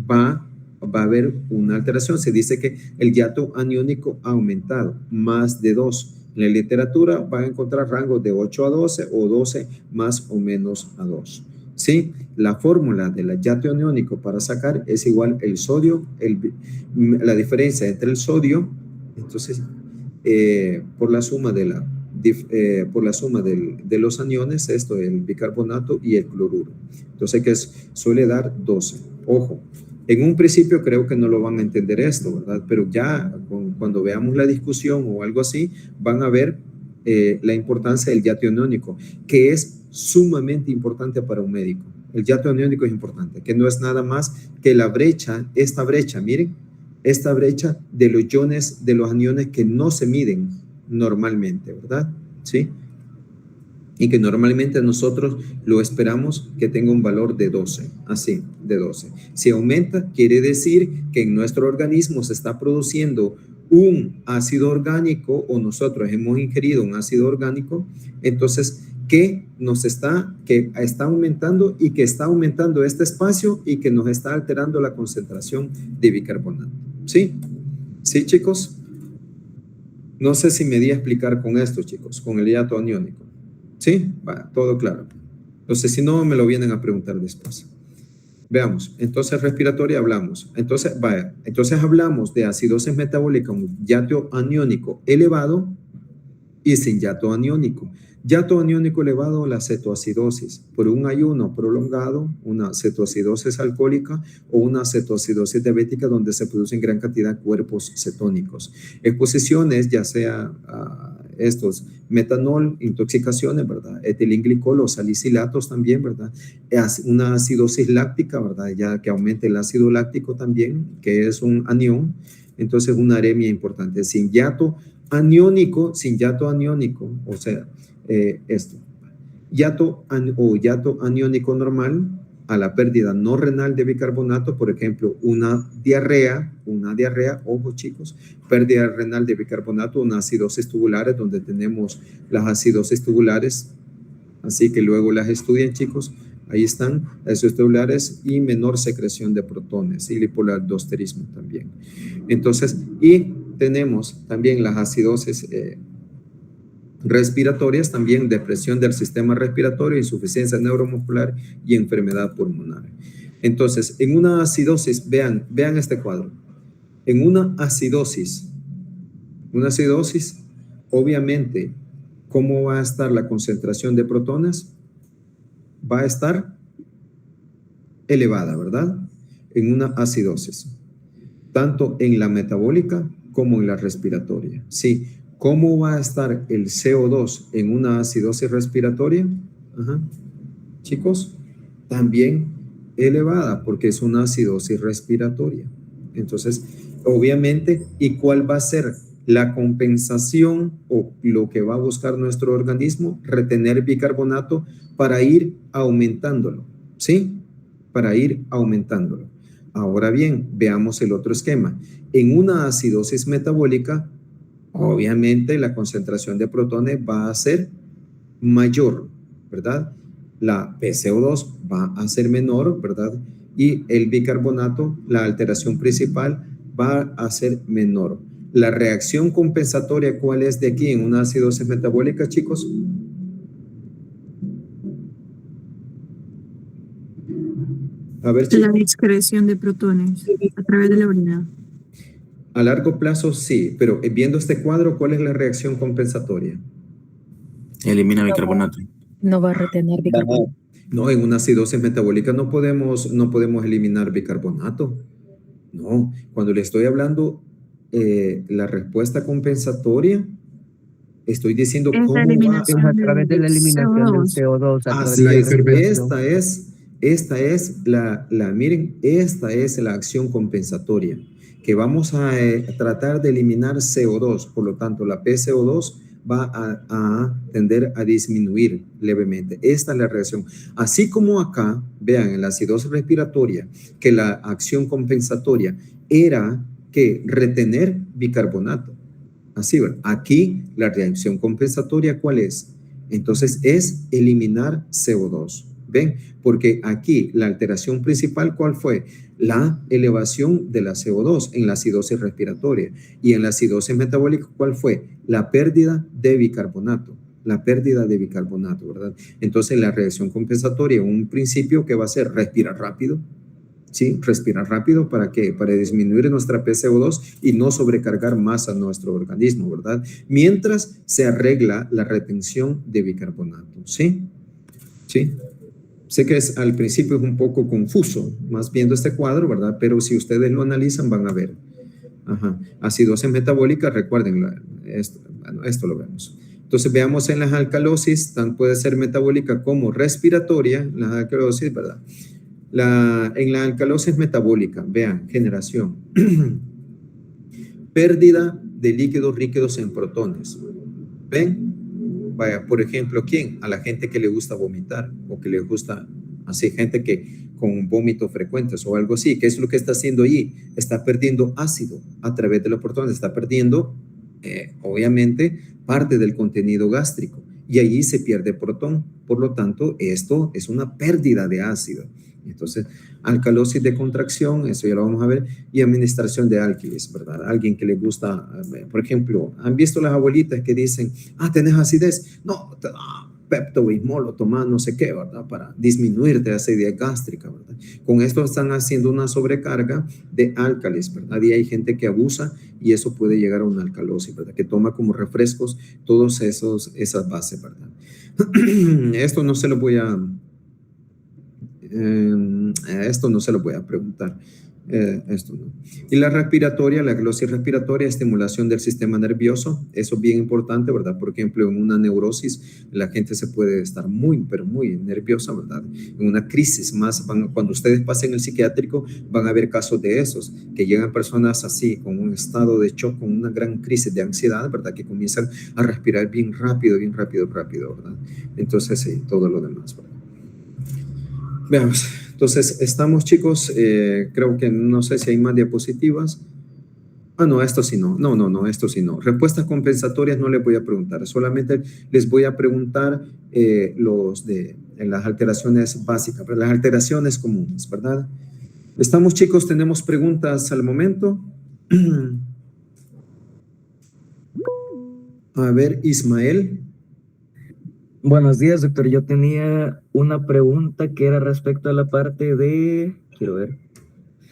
va a haber una alteración. Se dice que el yato aniónico ha aumentado más de 2. En la literatura van a encontrar rangos de 8 a 12 o 12 más o menos a 2. ¿Sí? La fórmula del yato aniónico para sacar es igual el sodio, la diferencia entre el sodio, entonces, por la suma de los aniones, esto es el bicarbonato y el cloruro. Entonces, que suele dar 12. Ojo, en un principio creo que no lo van a entender esto, ¿verdad? Pero ya cuando veamos la discusión o algo así, van a ver la importancia del yato aniónico, que es sumamente importante para un médico. El yato aniónico es importante, que no es nada más que la brecha, esta brecha, miren, esta brecha de los iones, de los aniones que no se miden normalmente, ¿verdad? ¿Sí? Y que normalmente nosotros lo esperamos que tenga un valor de 12, así, de 12. Si aumenta, quiere decir que en nuestro organismo se está produciendo un ácido orgánico o nosotros hemos ingerido un ácido orgánico, entonces, que está aumentando y que está aumentando este espacio y que nos está alterando la concentración de bicarbonato. ¿Sí? ¿Sí, chicos? No sé si me di a explicar con esto, chicos, con el yato aniónico. ¿Sí? Va, todo claro. Entonces, si no, me lo vienen a preguntar después. Veamos. Entonces, respiratoria hablamos. Entonces, vaya. Entonces, hablamos de acidosis metabólica, un yato aniónico elevado y sin yato aniónico. Yato aniónico elevado, la cetoacidosis, por un ayuno prolongado, una cetoacidosis alcohólica o una cetoacidosis diabética donde se producen gran cantidad de cuerpos cetónicos. Exposiciones, ya sea estos metanol, intoxicaciones, ¿verdad? Etilenglicol o salicilatos también, ¿verdad? Una acidosis láctica, ¿verdad? Ya que aumente el ácido láctico también, que es un anión, entonces una aremia importante. Sin hiato aniónico, o sea, esto. Hiato aniónico normal, a la pérdida no renal de bicarbonato, por ejemplo, una diarrea, ojo chicos, pérdida renal de bicarbonato, una acidosis tubulares, donde tenemos las acidosis tubulares, así que luego las estudian chicos, ahí están, las acidosis tubulares y menor secreción de protones, y lipoaldosterismo también. Entonces, y tenemos también las acidosis respiratorias, también depresión del sistema respiratorio, insuficiencia neuromuscular y enfermedad pulmonar. Entonces, en una acidosis, vean este cuadro. En una acidosis, obviamente, ¿cómo va a estar la concentración de protones? Va a estar elevada, ¿verdad? En una acidosis, tanto en la metabólica como en la respiratoria. Sí. ¿Cómo va a estar el CO2 en una acidosis respiratoria? Chicos, también elevada, porque es una acidosis respiratoria. Entonces, obviamente, ¿y cuál va a ser la compensación o lo que va a buscar nuestro organismo? Retener bicarbonato para ir aumentándolo, ¿sí? Para ir aumentándolo. Ahora bien, veamos el otro esquema. En una acidosis metabólica, obviamente la concentración de protones va a ser mayor, ¿verdad? La PCO2 va a ser menor, ¿verdad? Y el bicarbonato, la alteración principal, va a ser menor. La reacción compensatoria, ¿cuál es de aquí en una acidosis metabólica, chicos? A ver, chicos. La excreción de protones a través de la orina. A largo plazo sí, pero viendo este cuadro, ¿cuál es la reacción compensatoria? Elimina bicarbonato. No va a retener bicarbonato. No, en una acidosis metabólica no podemos eliminar bicarbonato. No, cuando le estoy hablando la respuesta compensatoria, estoy diciendo cómo va a través de la eliminación del CO2. Así es. Esta es miren, esta es la acción compensatoria, que vamos a tratar de eliminar CO2, por lo tanto la PCO2 va a tender a disminuir levemente. Esta es la reacción. Así como acá, vean, en la acidosis respiratoria, que la acción compensatoria era que retener bicarbonato. Así, ¿verdad? Aquí la reacción compensatoria, ¿cuál es? Entonces es eliminar CO2. ¿Ven? Porque aquí la alteración principal, ¿cuál fue? La elevación de la CO2 en la acidosis respiratoria. Y en la acidosis metabólica, ¿cuál fue? La pérdida de bicarbonato. ¿Verdad? Entonces la reacción compensatoria, un principio que va a ser respirar rápido. ¿Sí? Respirar rápido, ¿para qué? Para disminuir nuestra PCO2 y no sobrecargar más a nuestro organismo, ¿verdad? Mientras se arregla la retención de bicarbonato. ¿Sí? ¿Sí? Sé que al principio es un poco confuso, más viendo este cuadro, ¿verdad? Pero si ustedes lo analizan, van a ver. Acidosis metabólica, recuerden, esto lo vemos. Entonces, veamos en las alcalosis, tanto puede ser metabólica como respiratoria, las alcalosis, ¿verdad? En la alcalosis metabólica, vean, generación. Pérdida de líquidos en protones. ¿Ven? Vaya, por ejemplo, ¿quién? A la gente que le gusta vomitar o que le gusta, así, gente que con vómitos frecuentes o algo así. ¿Qué es lo que está haciendo allí? Está perdiendo ácido a través de los protones, está perdiendo, obviamente, parte del contenido gástrico y allí se pierde protón. Por lo tanto, esto es una pérdida de ácido. Entonces, alcalosis de contracción, eso ya lo vamos a ver, y administración de álquiles, ¿verdad? Alguien que le gusta, por ejemplo, ¿han visto las abuelitas que dicen, ¿tenés acidez? No, Pepto-Bismol o tomás no sé qué, ¿verdad? Para disminuir de acidez gástrica, ¿verdad? Con esto están haciendo una sobrecarga de álcalis, ¿verdad? Y hay gente que abusa y eso puede llegar a una alcalosis, ¿verdad? Que toma como refrescos todos esas bases, ¿verdad? Esto no se lo voy a preguntar. Esto no. Y la respiratoria, la glosis respiratoria, estimulación del sistema nervioso, eso es bien importante, ¿verdad? Por ejemplo, en una neurosis, la gente se puede estar muy, pero muy nerviosa, ¿verdad? En una crisis más, cuando ustedes pasen el psiquiátrico, van a ver casos de esos, que llegan personas así, con un estado de shock, con una gran crisis de ansiedad, ¿verdad? Que comienzan a respirar bien rápido, ¿verdad? Entonces, sí, todo lo demás, ¿verdad? Veamos. Entonces, estamos, chicos, creo que no sé si hay más diapositivas. No, esto sí no. No, esto sí no. Respuestas compensatorias no les voy a preguntar. Solamente les voy a preguntar las alteraciones básicas, pero las alteraciones comunes, ¿verdad? Estamos, chicos, tenemos preguntas al momento. A ver, Ismael. Buenos días, doctor. Yo tenía una pregunta que era respecto a la parte de... Quiero ver.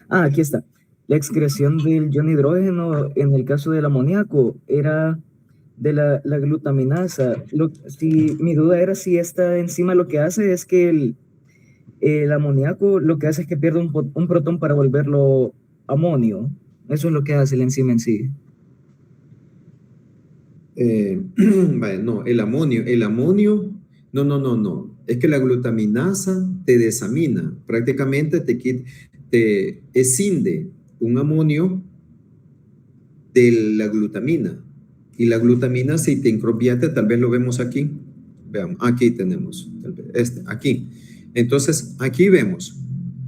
Aquí está. La excreción del ion hidrógeno en el caso del amoníaco era de la glutaminasa. Mi duda era si esta enzima lo que hace es que el amoníaco lo que hace es que pierde un protón para volverlo amonio. Eso es lo que hace la enzima en sí. Vale, no, el amonio, no. Es que la glutaminasa te desamina, prácticamente te escinde un amonio de la glutamina. Y la glutamina, si te incropiate, tal vez lo vemos aquí. Veamos, aquí tenemos, aquí. Entonces, aquí vemos,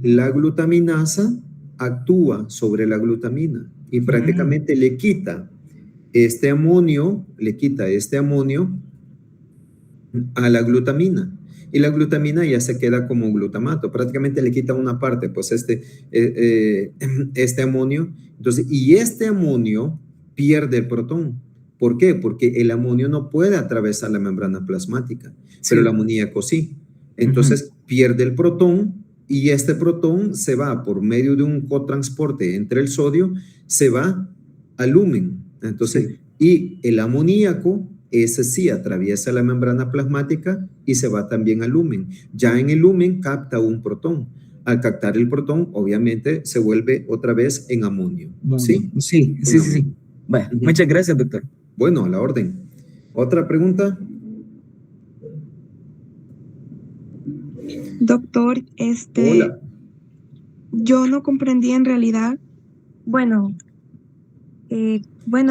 la glutaminasa actúa sobre la glutamina y prácticamente le quita este amonio a la glutamina. Y la glutamina ya se queda como glutamato. Prácticamente le quita una parte, pues este amonio. Entonces, y este amonio pierde el protón. ¿Por qué? Porque el amonio no puede atravesar la membrana plasmática, pero el amoníaco sí. Entonces, pierde el protón y este protón se va por medio de un cotransporte entre el sodio, se va al lumen. Entonces, y el amoníaco, ese sí atraviesa la membrana plasmática y se va también al lumen. Ya en el lumen capta un protón. Al captar el protón, obviamente, se vuelve otra vez en amonio. ¿Sí? Sí. Bueno, muchas gracias, doctor. Bueno, a la orden. ¿Otra pregunta? Doctor, Hola. yo no comprendí en realidad,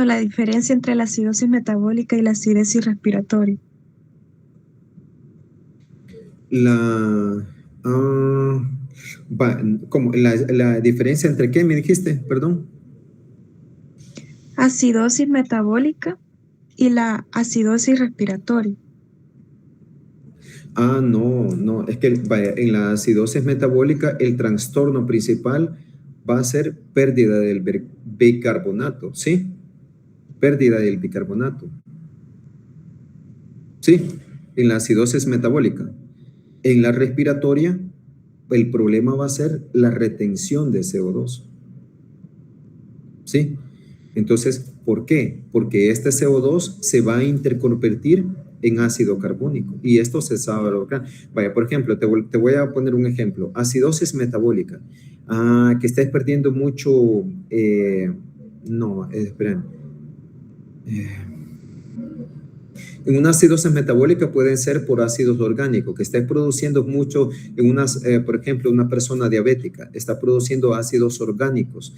la diferencia entre la acidosis metabólica y la acidosis respiratoria. ¿Cómo? ¿La diferencia entre qué me dijiste? Perdón. Acidosis metabólica y la acidosis respiratoria. No. Es que en la acidosis metabólica el trastorno principal va a ser pérdida del bicarbonato, ¿sí? Pérdida del bicarbonato. Sí, en la acidosis metabólica. En la respiratoria, el problema va a ser la retención de CO2. ¿Sí? Entonces, ¿por qué? Porque este CO2 se va a interconvertir en ácido carbónico y esto se sabe lograr. Por ejemplo, te voy a poner un ejemplo. Acidosis metabólica. Que estés perdiendo mucho... esperen. En una acidosis metabólica pueden ser por ácidos orgánicos, que estés produciendo mucho por ejemplo, una persona diabética está produciendo ácidos orgánicos,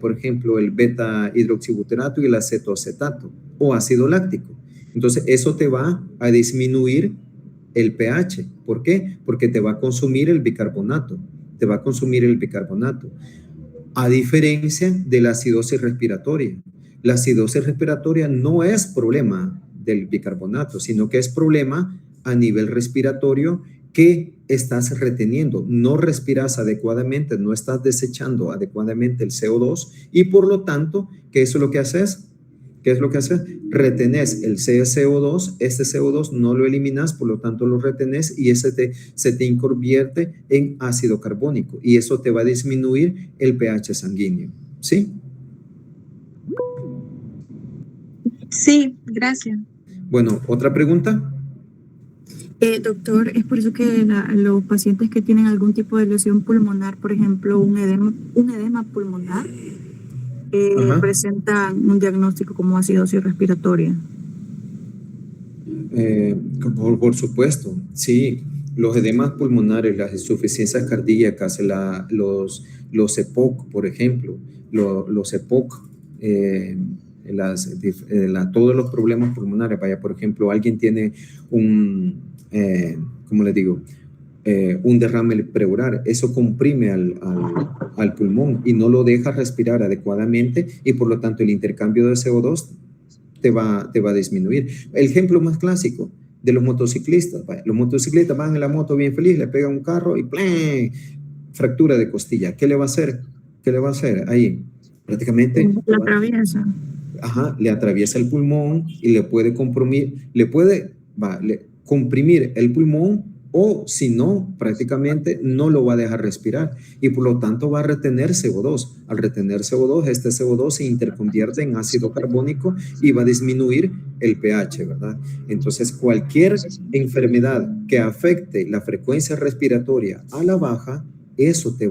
por ejemplo, el beta hidroxibutirato y el acetoacetato o ácido láctico. Entonces, eso te va a disminuir el pH. ¿Por qué? Porque te va a consumir el bicarbonato. A diferencia de la acidosis respiratoria. La acidosis respiratoria no es problema del bicarbonato, sino que es problema a nivel respiratorio que estás reteniendo. No respiras adecuadamente, no estás desechando adecuadamente el CO2 y por lo tanto, ¿qué es lo que haces? Retenés el CO2, este CO2 no lo eliminas, por lo tanto lo retenés y se te convierte en ácido carbónico y eso te va a disminuir el pH sanguíneo. ¿Sí? Sí, gracias. Bueno, ¿otra pregunta? Doctor, es por eso que los pacientes que tienen algún tipo de lesión pulmonar, por ejemplo, un edema pulmonar, presentan un diagnóstico como acidosis respiratoria. Por supuesto, sí. Los edemas pulmonares, las insuficiencias cardíacas, los EPOC, por ejemplo, los EPOC, todos los problemas pulmonares. Vaya, por ejemplo, alguien tiene ¿cómo les digo? Un derrame pleural, eso comprime al pulmón y no lo deja respirar adecuadamente y por lo tanto el intercambio de CO2 te va a disminuir. El ejemplo más clásico de los motociclistas, vaya, los motociclistas van en la moto bien feliz, le pegan un carro y ¡plén! Fractura de costilla. ¿Qué le va a hacer? ¿Qué le va a hacer ahí? Prácticamente La atraviesa. Le atraviesa el pulmón y le puede comprimir el pulmón, o si no, prácticamente no lo va a dejar respirar y por lo tanto va a retener CO2. Al retener CO2, este CO2 se interconvierte en ácido carbónico y va a disminuir el pH, ¿verdad? Entonces, cualquier enfermedad que afecte la frecuencia respiratoria a la baja, eso te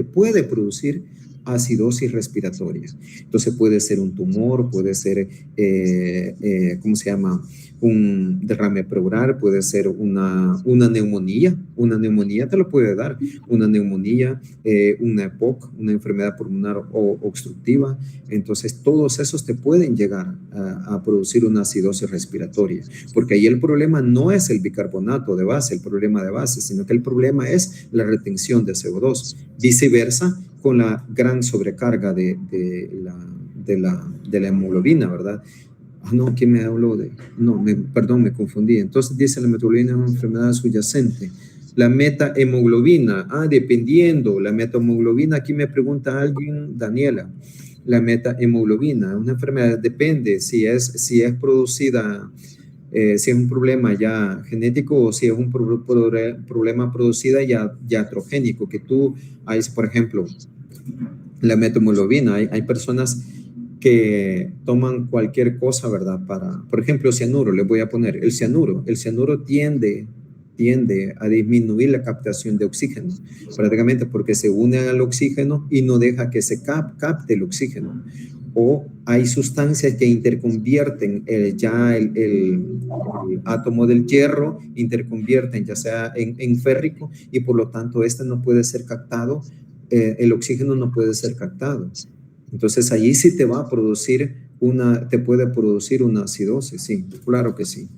puede producir acidosis respiratoria. Entonces puede ser un tumor, puede ser, ¿cómo se llama? Un derrame pleural, puede ser una neumonía. Una neumonía te lo puede dar. Una neumonía, una EPOC, una enfermedad pulmonar obstructiva. Entonces todos esos te pueden llegar a producir una acidosis respiratoria. Porque ahí el problema no es el bicarbonato de base, el problema de base, sino que el problema es la retención de CO2. Viceversa, con la gran sobrecarga de la hemoglobina, ¿verdad? No, ¿quién me habló de? No, perdón, me confundí. Entonces dice la metahemoglobina es una enfermedad subyacente. La metahemoglobina, dependiendo, la metahemoglobina, aquí me pregunta alguien, Daniela, la metahemoglobina es una enfermedad, depende si es producida, si es un problema ya genético o si es un problema producida ya iatrogénico, que hay, por ejemplo, la metahemoglobina, hay personas que toman cualquier cosa, ¿verdad? Por ejemplo, cianuro, les voy a poner, el cianuro tiende a disminuir la captación de oxígeno, prácticamente porque se une al oxígeno y no deja que se capte el oxígeno. O hay sustancias que interconvierten el átomo del hierro, interconvierten ya sea en férrico y por lo tanto este no puede ser captado, el oxígeno no puede ser captado. Entonces allí sí te puede producir una acidosis, sí, claro que sí.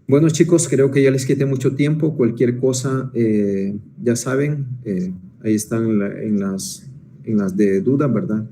Bueno, chicos, creo que ya les quité mucho tiempo. Cualquier cosa, ya saben, ahí están en las de duda, ¿verdad?